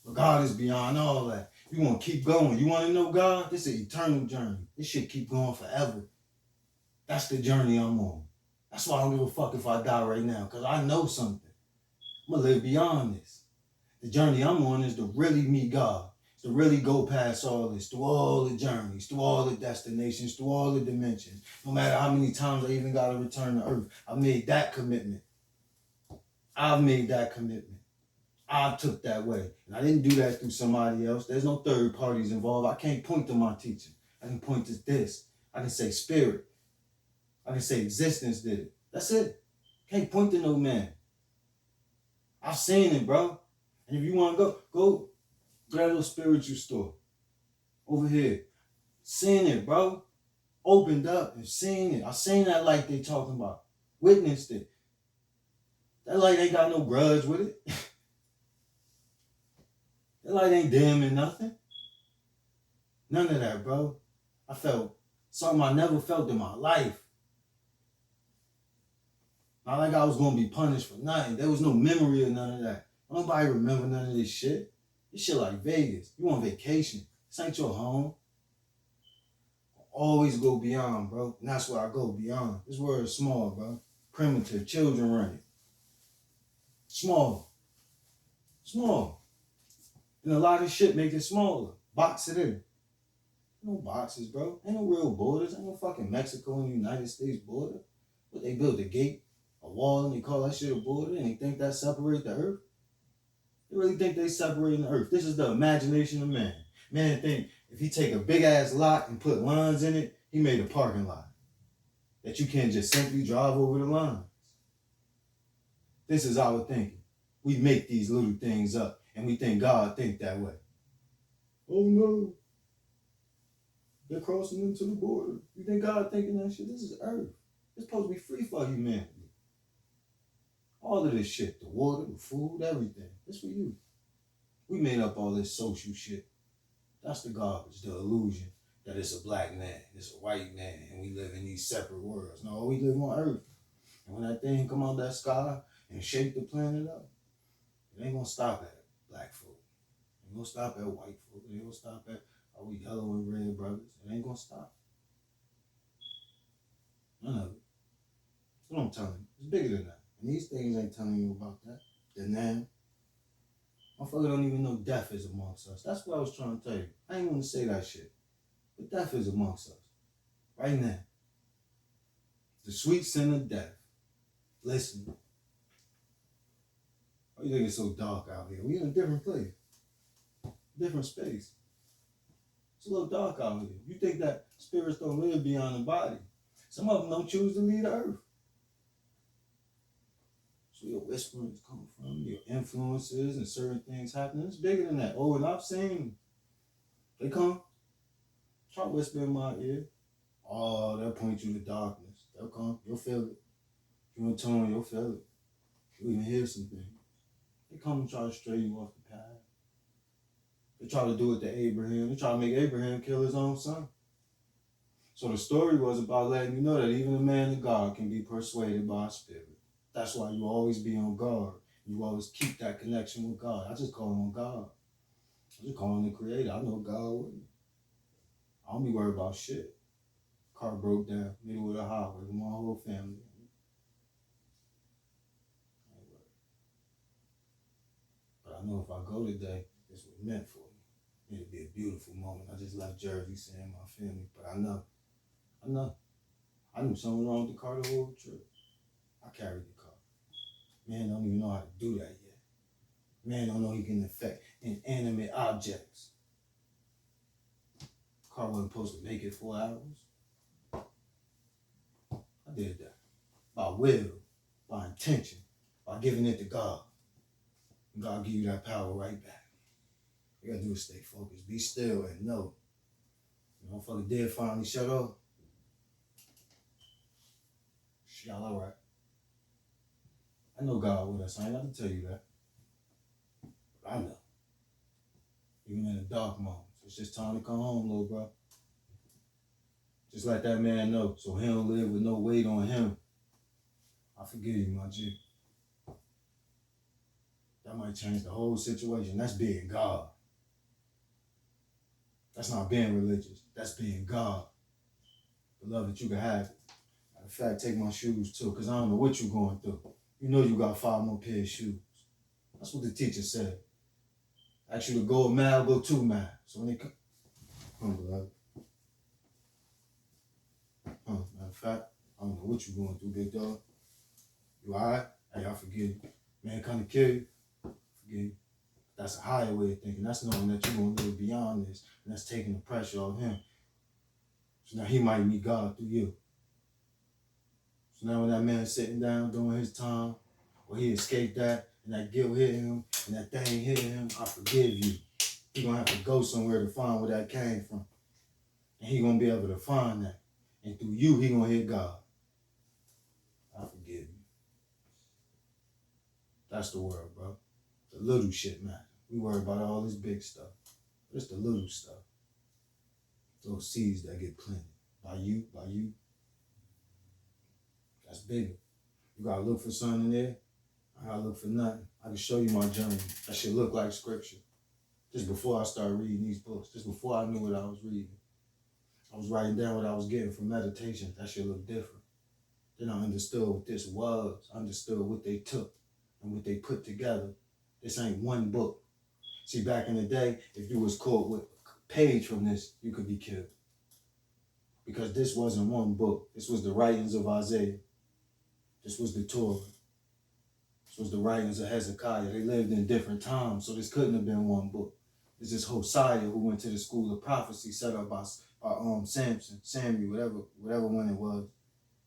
But God is beyond all that. You want to keep going. You want to know God? This is an eternal journey. This shit keep going forever. That's the journey I'm on. That's why I don't give a fuck if I die right now, because I know something. I'm going to live beyond this. The journey I'm on is to really meet God. It's to really go past all this, through all the journeys, through all the destinations, through all the dimensions. No matter how many times I even got to return to earth. I made that commitment. I've made that commitment. I took that way. And I didn't do that through somebody else. There's no third parties involved. I can't point to my teacher. I can point to this. I can say spirit. I can say existence did it. That's it. Can't point to no man. I've seen it, bro. And if you want to go grab a little spiritual store over here. Seen it, bro. Opened up and seen it. I seen that light they talking about. Witnessed it. That light ain't got no grudge with it. That light ain't dim and nothing. None of that, bro. I felt something I never felt in my life. Not like I was going to be punished for nothing. There was no memory of none of that. Nobody remember none of this shit. This shit like Vegas. You on vacation. This ain't your home. Always go beyond, bro. And that's where I go, beyond. This world is small, bro. Primitive. Children run it. Small. Small. And a lot of shit make it smaller. Box it in. No boxes, bro. Ain't no real borders. Ain't no fucking Mexico and United States border. But they built a gate, a wall, and they call that shit a border, and they think that separates the earth? They really think they separating the earth. This is the imagination of man. Man think if he take a big ass lot and put lines in it, he made a parking lot. That you can't just simply drive over the lines. This is our thinking. We make these little things up. And we think God think that way. Oh no. They're crossing into the border. You think God thinking that shit? This is earth. It's supposed to be free for humanity. All of this shit, the water, the food, everything. It's for you. We made up all this social shit. That's the garbage, the illusion that it's a black man, it's a white man, and we live in these separate worlds. No, we live on earth. And when that thing come out that sky and shake the planet up, it ain't gonna stop at black folk. It ain't gonna stop at white folk. It ain't gonna stop at are we yellow and red brothers. It ain't gonna stop. None of it. That's what I'm telling you. It's bigger than that. And these things ain't telling you about that. The now. Motherfucker don't even know death is amongst us. That's what I was trying to tell you. I ain't gonna say that shit. But death is amongst us. Right now. The sweet sin of death. Listen. Why you think it's so dark out here? We in a different place. Different space. It's a little dark out here. You think that spirits don't live beyond the body. Some of them don't choose to leave the earth. So your whisperings come from, your influences and certain things happening. It's bigger than that. Oh, and I've seen them. They come. Try to whisper in my ear. Oh, they'll point you to darkness. They'll come. You'll feel it. If you're in tune, you'll feel it. You'll even hear some things. They come and try to stray you off the path. They try to do it to Abraham. They try to make Abraham kill his own son. So the story was about letting you know that even a man of God can be persuaded by a spirit. That's why you always be on guard. You always keep that connection with God. I just call on God. I just call on the Creator. I know God with me. I don't be worried about shit. Car broke down, middle of the highway with my whole family. But I know if I go today, it's what's meant for me. It'll be a beautiful moment. I just left Jersey seeing my family, but I know. I knew something wrong with the car the whole trip. I carried the car. Man don't even know how to do that yet. Man don't know he can affect inanimate objects. Car wasn't supposed to make it 4 hours. I did that. By will, by intention, by giving it to God. And God give you that power right back. You gotta do is stay focused. Be still and know. You motherfucker did finally shut off. Y'all alright. I know God with us. I ain't got to tell you that. But I know. Even in the dark moments. It's just time to come home, little bro. Just let that man know so he don't live with no weight on him. I forgive you, my G. That might change the whole situation. That's being God. That's not being religious. That's being God. Beloved, you can have it. Matter of fact, take my shoes too, because I don't know what you're going through. You know you got 5 more pair of shoes. That's what the teacher said. Ask you to go a mile, go 2 miles. So when they come, beloved. Matter of fact, I don't know what you're going through, big dog. You alright? Hey, I forgive you. Man, come to kill you. Forgive you. That's a higher way of thinking. That's knowing that you're going to live beyond this. And that's taking the pressure off him. So now he might meet God through you. So now when that man's sitting down doing his time, or he escaped that, and that guilt hit him, and that thing hit him, I forgive you. He gonna have to go somewhere to find where that came from. And he gonna be able to find that. And through you, he gonna hit God. I forgive you. That's the word, bro. The little shit matter. We worry about all this big stuff. It's the little stuff. Those seeds that get planted by you. That's bigger. You gotta look for something in there. I gotta look for nothing. I can show you my journey. That shit look like scripture. Just before I started reading these books, just before I knew what I was reading, I was writing down what I was getting from meditation. That shit looked different. Then I understood what this was. I understood what they took and what they put together. This ain't one book. See, back in the day, if you was caught with a page from this, you could be killed. Because this wasn't one book. This was the writings of Isaiah. This was the Torah. This was the writings of Hezekiah. They lived in different times, so this couldn't have been one book. It's this Hosea who went to the school of prophecy set up by Samson, Samuel, whatever one it was.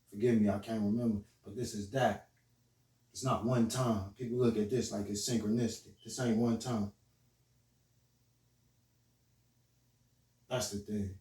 Forgive me, I can't remember. But this is that. It's not one time. People look at this like it's synchronistic. This ain't one time. That's the thing.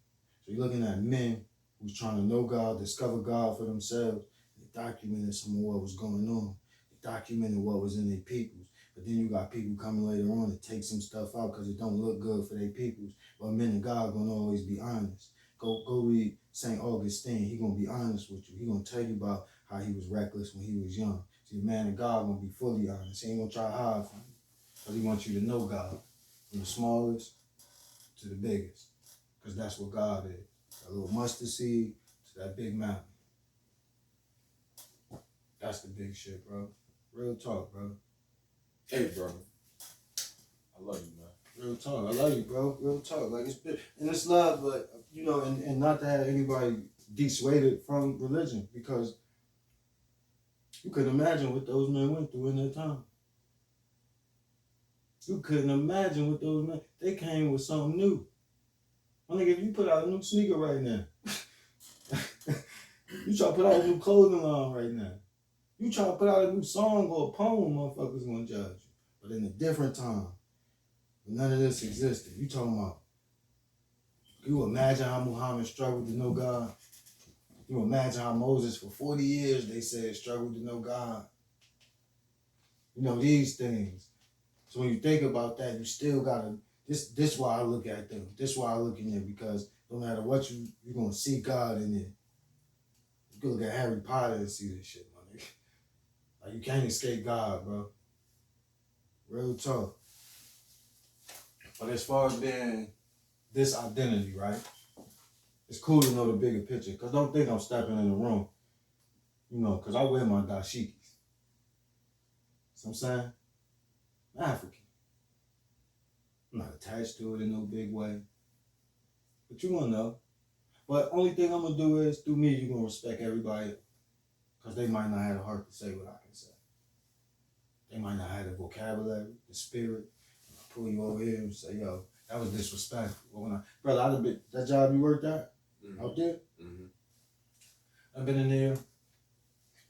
So you're looking at men who's trying to know God, discover God for themselves. They documented some of what was going on. They documented what was in their peoples. But then you got people coming later on to take some stuff out because it don't look good for their peoples. But men of God gonna always be honest. Go read St. Augustine. He gonna be honest with you. He gonna tell you about how he was reckless when he was young. See, the man of God gonna be fully honest. He ain't gonna try to hide from you. Because he wants you to know God. From the smallest to the biggest. Because that's what God is. That little mustard seed to that big mountain. That's the big shit, bro. Real talk, bro. Hey, bro. I love you, man. Real talk. I love you, bro. Real talk. Like, it's been, and it's love, but, you know, and not to have anybody dissuaded from religion, because you couldn't imagine what those men went through in their time. You couldn't imagine what those men, they came with something new. I think if you put out a new sneaker right now, you try to put out a new clothing line right now, you try to put out a new song or a poem, motherfuckers gonna judge you. But in a different time, when none of this existed, you talking about, you imagine how Muhammad struggled to know God? You imagine how Moses for 40 years, they said, struggled to know God? You know, these things. So when you think about that, you still gotta, this why I look at them. This why I look in there, because No matter what you're gonna see God in it. You can look at Harry Potter and see this shit, my nigga. Like you can't escape God, bro. Real talk. But as far as being this identity, right? It's cool to know the bigger picture. Cause don't think I'm stepping in the room. You know, cause I wear my dashikis. So I'm saying? I'm African. I'm not attached to it in no big way. But you gonna know. But only thing I'm gonna do is, through me, you're gonna respect everybody. Because they might not have the heart to say what I can say. They might not have the vocabulary, the spirit. I pull you over here and say, yo, that was disrespectful. Brother, I'd have been, that job you worked at, out there, I've been in there,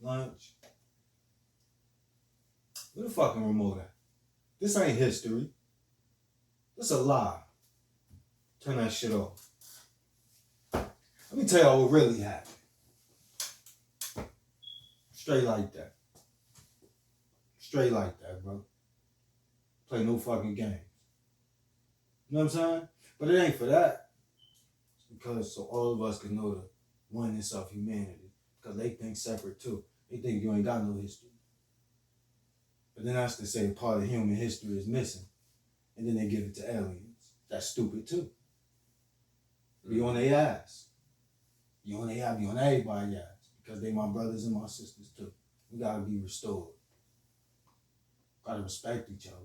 lunch. Where the fucking remote at? This ain't history. This a lie. Turn that shit off. Let me tell y'all what really happened. Straight like that. Straight like that, bro. Play no fucking games. You know what I'm saying? But it ain't for that. It's because so all of us can know the oneness of humanity. Because they think separate too. They think you ain't got no history. But then that's to say part of human history is missing. And then they give it to aliens. That's stupid too. Be on their ass. Be on their ass, be on everybody's ass. Because they my brothers and my sisters too. We gotta be restored. Gotta respect each other.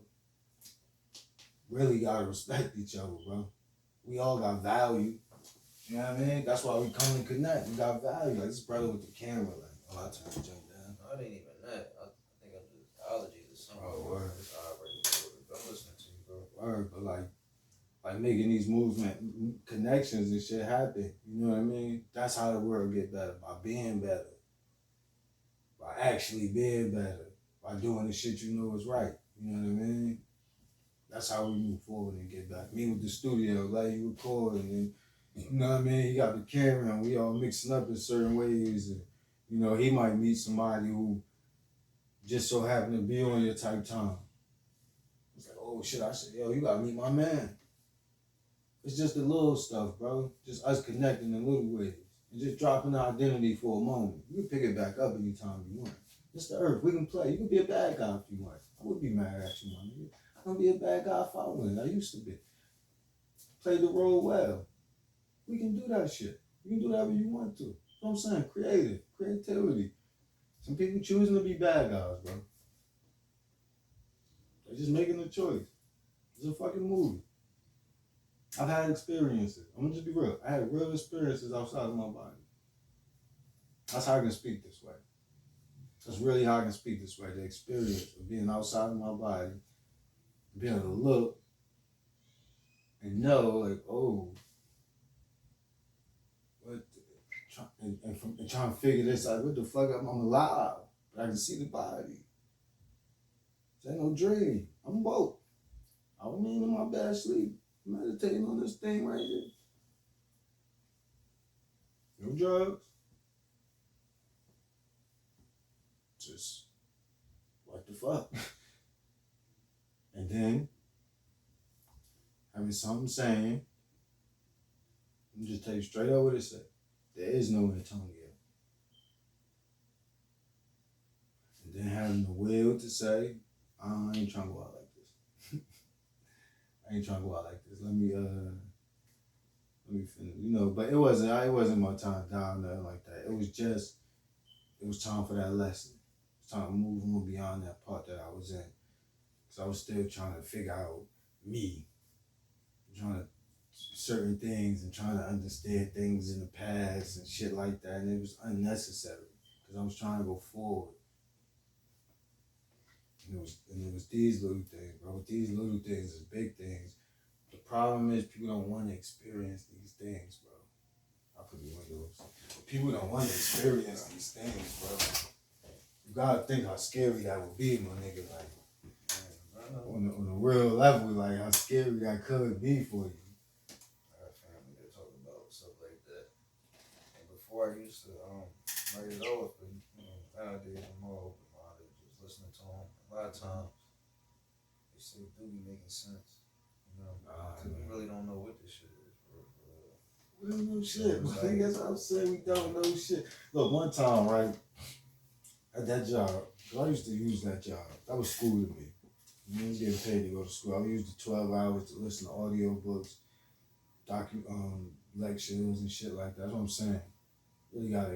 Really gotta respect each other, bro. We all got value. You know what I mean? That's why we come and connect. We got value. Like this brother with the camera, like, oh, I turned the joint down. No, it ain't even that. I think I'm just allergies or something. Oh, word. I'm listening to you, bro. Word, but like making these movement connections and shit happen. You know what I mean? That's how the world get better. By being better. By actually being better. By doing the shit you know is right. You know what I mean? That's how we move forward and get back. Me with the studio, let you record, and then, you know what I mean? He got the camera, and we all mixing up in certain ways. And, you know, he might meet somebody who just so happened to be on your type time. It's like, oh shit, I said, yo, you gotta meet my man. It's just the little stuff, bro. Just us connecting in little ways. And just dropping the identity for a moment. You can pick it back up anytime you want. It's the earth. We can play. You can be a bad guy if you want. I would be mad at you, my nigga. I can be a bad guy if I win. I used to be. Play the role well. We can do that shit. You can do whatever you want to. You know what I'm saying? Creativity. Some people choosing to be bad guys, bro. They're just making a choice. It's a fucking movie. I've had experiences. I'm gonna just be real. I had real experiences outside of my body. That's how I can speak this way. That's really how I can speak this way. The experience of being outside of my body, being able to look and know, like, oh, what, and trying to figure this out. What the fuck? I'm alive, but I can see the body. This ain't no dream. I'm woke. I don't mean in my bad sleep. Meditating on this thing right here. No drugs. Just what the fuck? And then having something saying, I'm just tell you straight up what it said. There is no Antonio. And then having the will to say, I ain't trying to go out like this. I ain't trying to go out like this. Let me finish. You know, but it wasn't my time down there like that. It was time for that lesson. It was time to move on beyond that part that I was in. Because I was still trying to figure out me. Trying to certain things and trying to understand things in the past and shit like that. And it was unnecessary. Because I was trying to go forward. And it was these little things, bro. These little things is big things. The problem is people don't want to experience these things, bro. I put the windows. People don't want to experience these things, bro. You gotta think how scary that would be, my nigga. Like, on a real level, like how scary that could be for you. I got family that talk about stuff like that. And before I used to write it off, but nowadays I'm more open-minded, just listening to them. A lot of times, they say do be making sense. You know, because we really don't know what this shit is. For real. We don't know shit. Man. That's what I'm saying. We don't know shit. Look, one time, right, at that job, because I used to use that job. That was school to me. I was getting paid to go to school. I would use the 12 hours to listen to audio books, lectures and shit like that. That's what I'm saying. Really got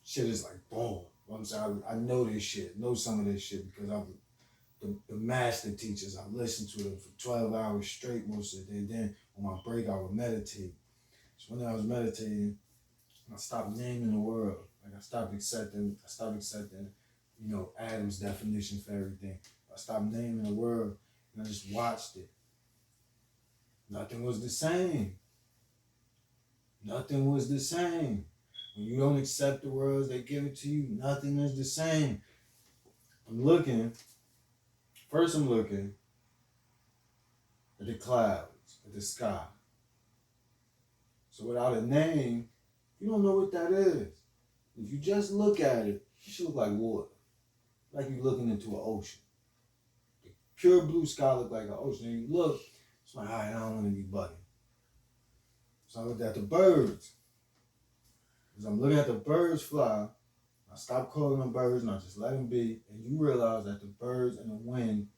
shit is like boom. You know what I'm saying? I know this shit, know some of this shit because I'm the master teachers. I listened to them for 12 hours straight most of the day. Then on my break, I would meditate. So when I was meditating, I stopped naming the world. Like I stopped accepting, Adam's definition for everything. I stopped naming the world and I just watched it. Nothing was the same. Nothing was the same. When you don't accept the words they give it to you, nothing is the same. I'm looking at the clouds, at the sky. So without a name, you don't know what that is. If you just look at it, it should look like water. Like you're looking into an ocean. The pure blue sky look like an ocean. And you look, it's like, all right, I don't want to be bugging. So I looked at the birds. As I'm looking at the birds fly, I stopped calling them birds and I just let them be. And you realize that the birds and the wind,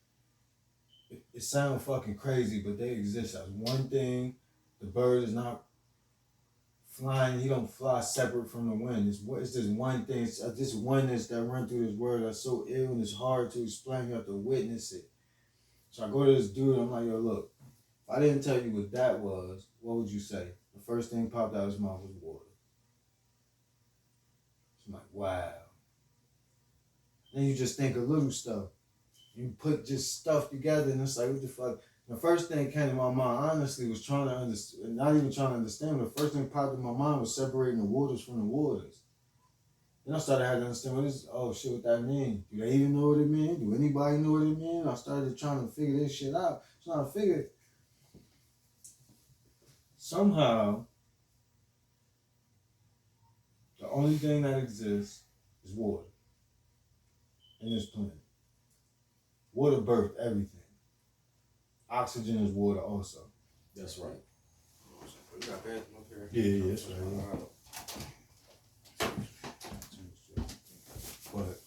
it sounds fucking crazy, but they exist as one thing. The bird is not flying. He don't fly separate from the wind. It's this one thing. It's this oneness that run through this world that's so ill and it's hard to explain. You have to witness it. So I go to this dude. I'm like, yo, look. If I didn't tell you what that was, what would you say? The first thing popped out of his mouth was water. So I'm like, wow. Then you just think of little stuff. You put just stuff together and it's like, what the fuck? The first thing came to my mind, honestly, was trying to understand, not even trying to understand, but the first thing popped in my mind was separating the waters from the waters. Then I started having to understand what that means. Do they even know what it means? Do anybody know what it means? I started trying to figure this shit out. So I figured, somehow, the only thing that exists is water in this planet. Water birthed everything. Oxygen is water also. That's right. You got bathroom up here? Yeah, that's right. But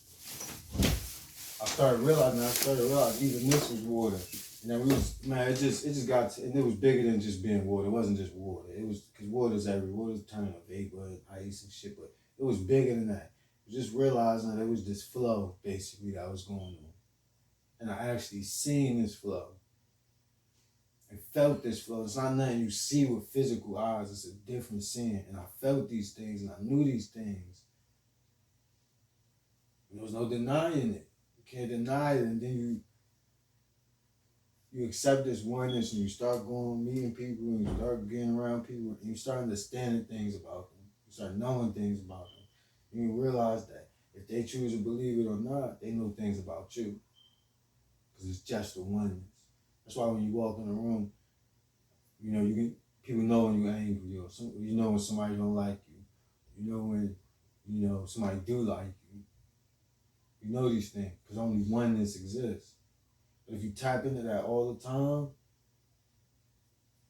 I started realizing even this was water. And then it just got to, and it was bigger than just being water. It wasn't just water. It was, because water's everywhere. Water's turning to vapor and ice and shit, but it was bigger than that. Just realizing that it was this flow, basically, that was going on. And I actually seen this flow. And felt this flow. It's not nothing you see with physical eyes. It's a different seeing. And I felt these things and I knew these things. And there was no denying it. You can't deny it. And then you accept this oneness and you start going meeting people and you start getting around people and you start understanding things about them. You start knowing things about them. And you realize that if they choose to believe it or not, they know things about you. Because it's just the oneness. That's why when you walk in a room, people know when you're angry, or you know when somebody don't like you. You know when, somebody do like you. You know these things, because only oneness exists. But if you tap into that all the time,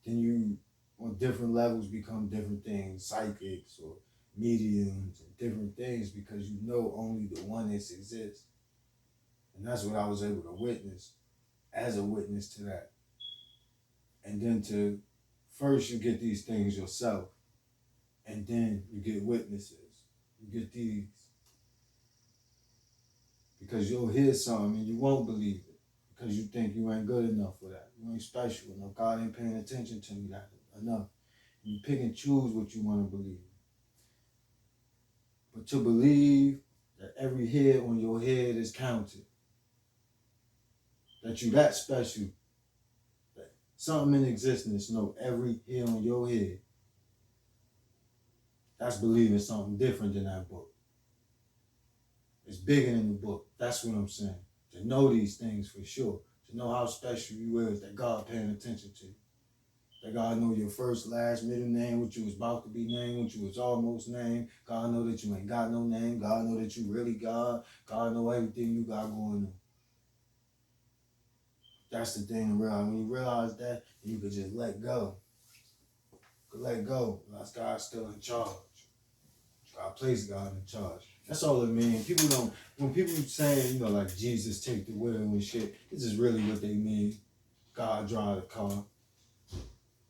then you, on different levels, become different things, psychics or mediums and different things, because you know only the oneness exists. And that's what I was able to witness, as a witness to that. And then first you get these things yourself, and then you get witnesses. You get these. Because you'll hear something and you won't believe it, because you think you ain't good enough for that. You ain't special enough. God ain't paying attention to me that enough. And you pick and choose what you want to believe. But to believe that every hair on your head is counted, that you that special, that something in existence know every hair on your head, that's believing something different than that book. It's bigger than the book. That's what I'm saying. To know these things for sure. To know how special you is, that God paying attention to you. That God know your first, last, middle name, what you was about to be named, what you was almost named. God know that you ain't got no name. God know that you really God. God know everything you got going on. That's the thing to realize. When you realize that, you could just let go. let go. Unless God's still in charge. God place God in charge. That's all it means. People don't, when people saying, you know, like Jesus take the wheel and shit, this is really what they mean. God drive the car.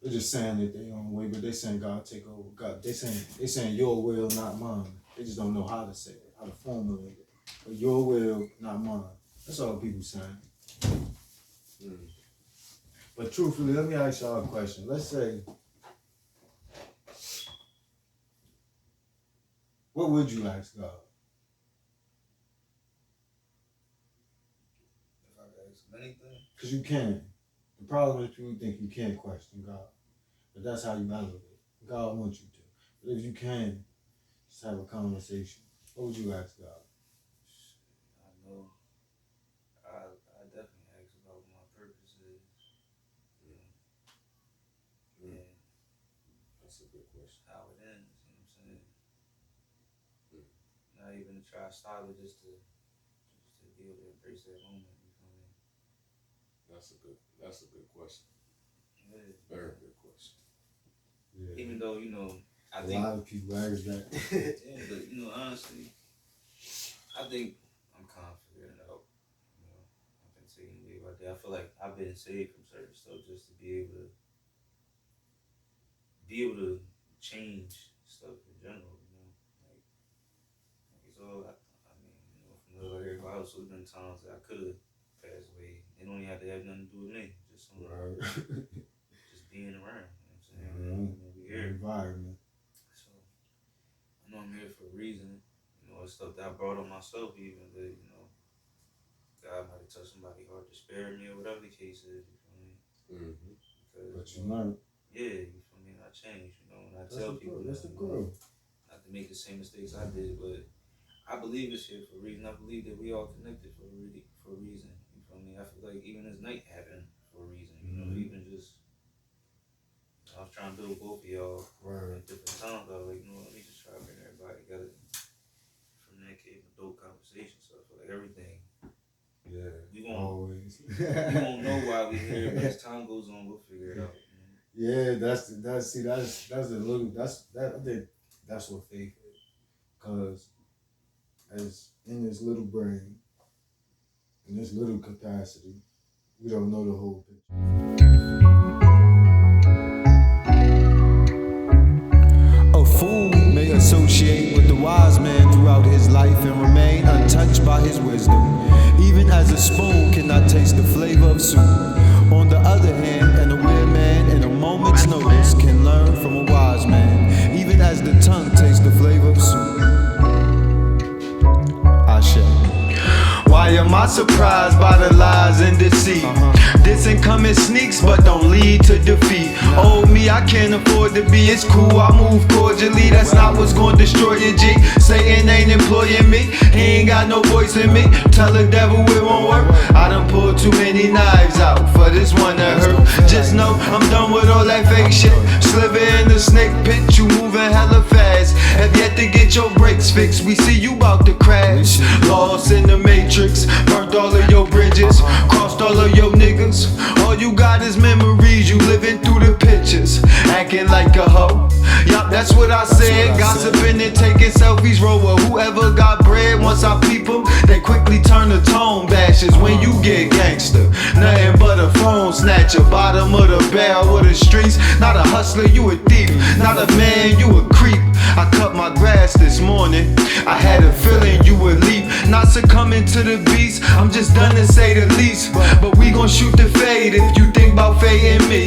They're just saying it their own way, but they saying God take over. God, they saying your will, not mine. They just don't know how to say it, how to formulate it. But your will, not mine. That's all people saying. But truthfully, let me ask y'all a question. Let's say, what would you ask God? If I could ask him anything? Because you can. The problem is people think you can't question God. But that's how you elevate. God wants you to. But if you can, just have a conversation. What would you ask God? I know. I definitely ask about what my purpose is. Yeah. That's a good question. How it ends, you know what I'm saying? Not even to try to stop it, just to be able to embrace that moment, you feel me? That's a good question. Yeah. Very good question. Yeah. Even though, you know, I a think lot of people ask that. yeah, but you know, honestly, I think I'm confident out. You know, I've been taking day by day. I feel like I've been saved from certain stuff just to be able to change stuff in general. You know, like it's all. I mean, you know, from like everybody else, there's been times that I could have passed away. It don't even have to have nothing to do with me. Just just being around. You know what I'm saying? We here. Environment. So I know I'm here for a reason. You know, it's stuff that I brought on myself even, but you know, God might have touched somebody's heart to spare me or whatever the case is, you feel me? Because, But you learn. yeah, you feel me? And I change, you know, and I That's tell the people That's the that, growth. not to make the same mistakes I did, but I believe it's here for a reason. I believe that we all connected for a reason, you feel me? I feel like even this night happened for a reason, you know, even just I was trying to build both of y'all at different times. I was like, you know, let me just try to bring everybody together. From that came a dope conversation. So I feel like everything. Yeah. We won't always. we won't know why we're here, but as time goes on, we'll figure it out. You know? Yeah, that's a little I think that's what faith is. Cause as in this little brain, in this little capacity, we don't know the whole picture. A fool may associate with the wise man throughout his life and remain untouched by his wisdom, even as a spoon cannot taste the flavor of soup. On the other hand, an aware man in a moment's notice can learn from a wise man, even as the tongue tastes the flavor of soup. Ashe. Why am I surprised by the lies and deceit? This incoming sneaks but don't lead to defeat. Oh me, I can't afford to be, it's cool, I move cordially. That's not what's gonna destroy your G. Satan ain't employing me, he ain't got no voice in me. Tell the devil it won't work. I done pulled too many knives out for this one that hurt. Just know I'm done with all that fake shit. Sliver in the snake pit, you moving hella fast. Have yet to get your brakes fixed, we see you bout to crash. Lost in the matrix, burnt all of your bridges, crossed all of your niggas. All you got is memories, you living through the pictures, acting like a hoe. Yup, that's what I said. Gossiping and taking selfies, roll with whoever got bread. Once I peep them, they quickly turn to tone bashes. When you get gangster, nothing but a phone snatcher, bottom of the barrel of the streets. Not a hustler, you a thief. Not a man, you a creep. I cut my grass this morning, I had a feeling you would leap. Not succumbing to the beast, I'm just done to say the least. But we gon' shoot the fade if you think about fading me.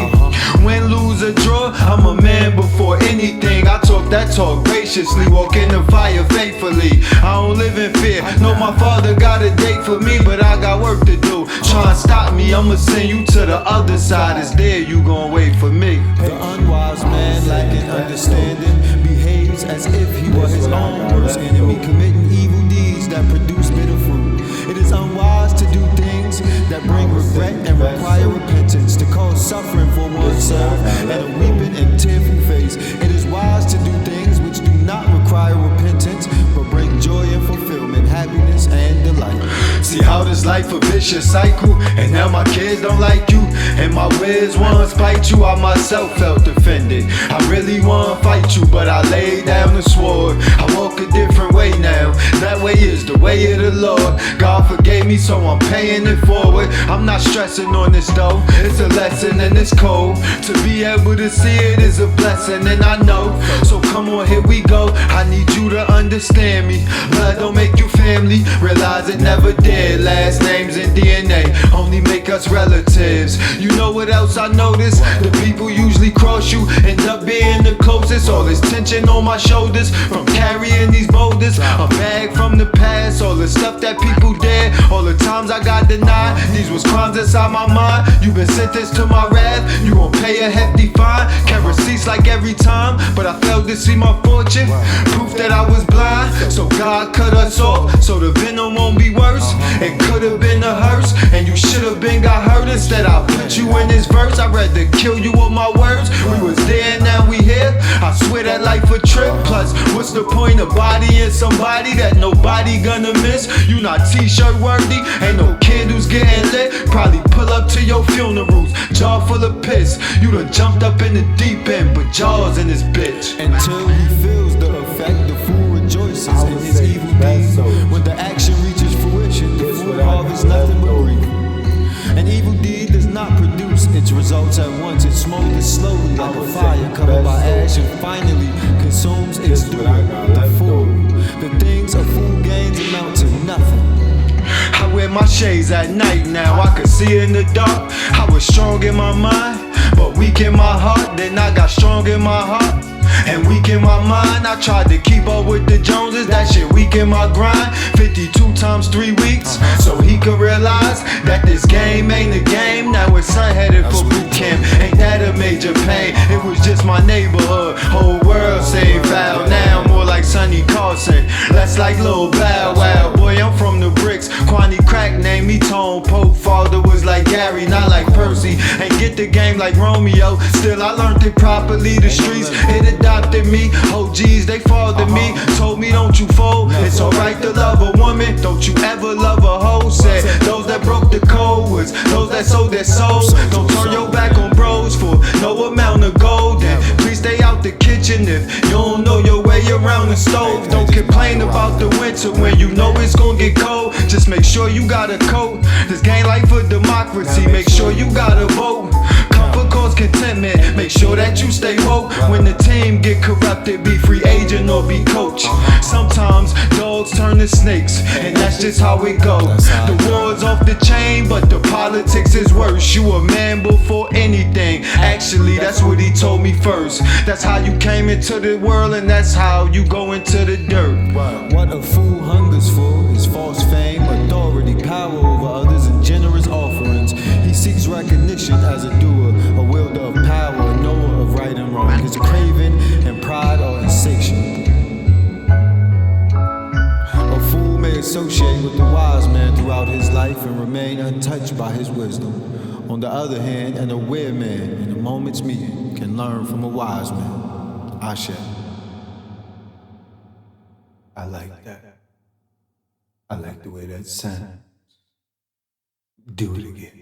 Win, lose, or draw, I'm a man before anything. I talk that talk graciously, walk in the fire faithfully. I don't live in fear, know my father got a date for me, but I got work to do. Try and stop me, I'ma send you to the other side. It's there, you gon' wait for me. The unwise man lacking understanding behaves as if he was his own worst enemy, committing evil deeds that produce bitter fruit. It is unwise to do things that bring regret and require repentance, to cause suffering for oneself and a weeping and tearful face. It is wise to do things which do not require repentance, but bring joy and fulfillment, happiness and delight. See how this was life a vicious cycle, and now my kids don't like you, and my whiz ones spite you. I myself felt offended. I really wanna fight you, but I laid down the sword. I walk a different way now. That way is the way of the Lord. God forgave me, so I'm paying it forward. I'm not stressing on this though. It's a lesson and it's cold. To be able to see it is a blessing, and I know. So come on, here we go. I need you to understand me. Blood don't make you family. Realize it never did. Last names and DNA only make us relatives. You know what else I noticed? The people usually cross you end up being the closest. All this tension on my shoulders from carrying these boulders. A bag from the past. All the stuff that people did. All the times I got denied. These was crimes inside my mind. You been sentenced to my wrath. You gon' pay a hefty fine. Kept receipts like every time, but I failed to see my fortune. Proof that I was blind. So God cut us off, so the venom won't be worse. It could've been a hearse, and you should've been got hurt. Instead I put you in this verse. I'd rather kill you with my words. We was there, now we here. I swear that life a trip. Plus, what's the point of bodying somebody that nobody gonna miss? You not t-shirt worthy. Ain't no kid who's getting lit. Probably pull up to your funerals, jaw full of piss. You done jumped up in the deep end, but jaws in this bitch. Until he feels the effect, the fool rejoices in his evil deeds. When the action reaches fruition, the fool harvests nothing but grief. An evil deed does not produce its results at once. It smolders slowly like a fire covered by ash, and finally consumes its doer, the fool. The things a fool gains amount to nothing. I wear my shades at night now, I can see in the dark. I was strong in my mind, but weak in my heart. Then I got strong in my heart and weak in my mind. I tried to keep up with the Joneses, that shit weak in my grind. 52 times 3 weeks, so he could realize that this game ain't a game. Now it's son headed for boot camp, ain't that a major pain? It was just my neighborhood, whole world saying foul. Now more like Sonny Carson, less like Lil Bow Wow. Boy, I'm from the bricks, Kwani Crack named me Tone. Pope father was like Gary, not like Percy. Ain't get the game like Romeo, still I learned it properly. The streets, it adopted me. OGs, they fathered me. Told me don't you fold, it's alright to love a woman, don't you ever love a hoe. Said those that broke the code was those that sold their souls. Don't turn your back on bros for no amount of gold. And please stay out the kitchen if you don't know your way around the stove. Don't complain about the winter when you know it's gonna get cold. Just make sure you got a coat. This game life for democracy, make sure you got a vote. Comfort cause contentment, make sure that you stay woke. When the team get corrupted, be free agent or be coach. Sometimes dogs turn to snakes, and that's just how it goes. The war's off the chain, but the politics is worse. You a man before anything, actually that's what he told me first. That's how you came into the world, and that's how you go into the dirt. What a fool hungers for is false fame, authority, power over others, and generous offerings. He seeks recognition as a doer, a wielder of power, a knower of right and wrong. His craving and pride are insatiable. A fool may associate with the wise man throughout his life and remain untouched by his wisdom. On the other hand, an aware man in a moment's meeting can learn from a wise man. Ashe. I like that. I like the way that sounds. Do it again.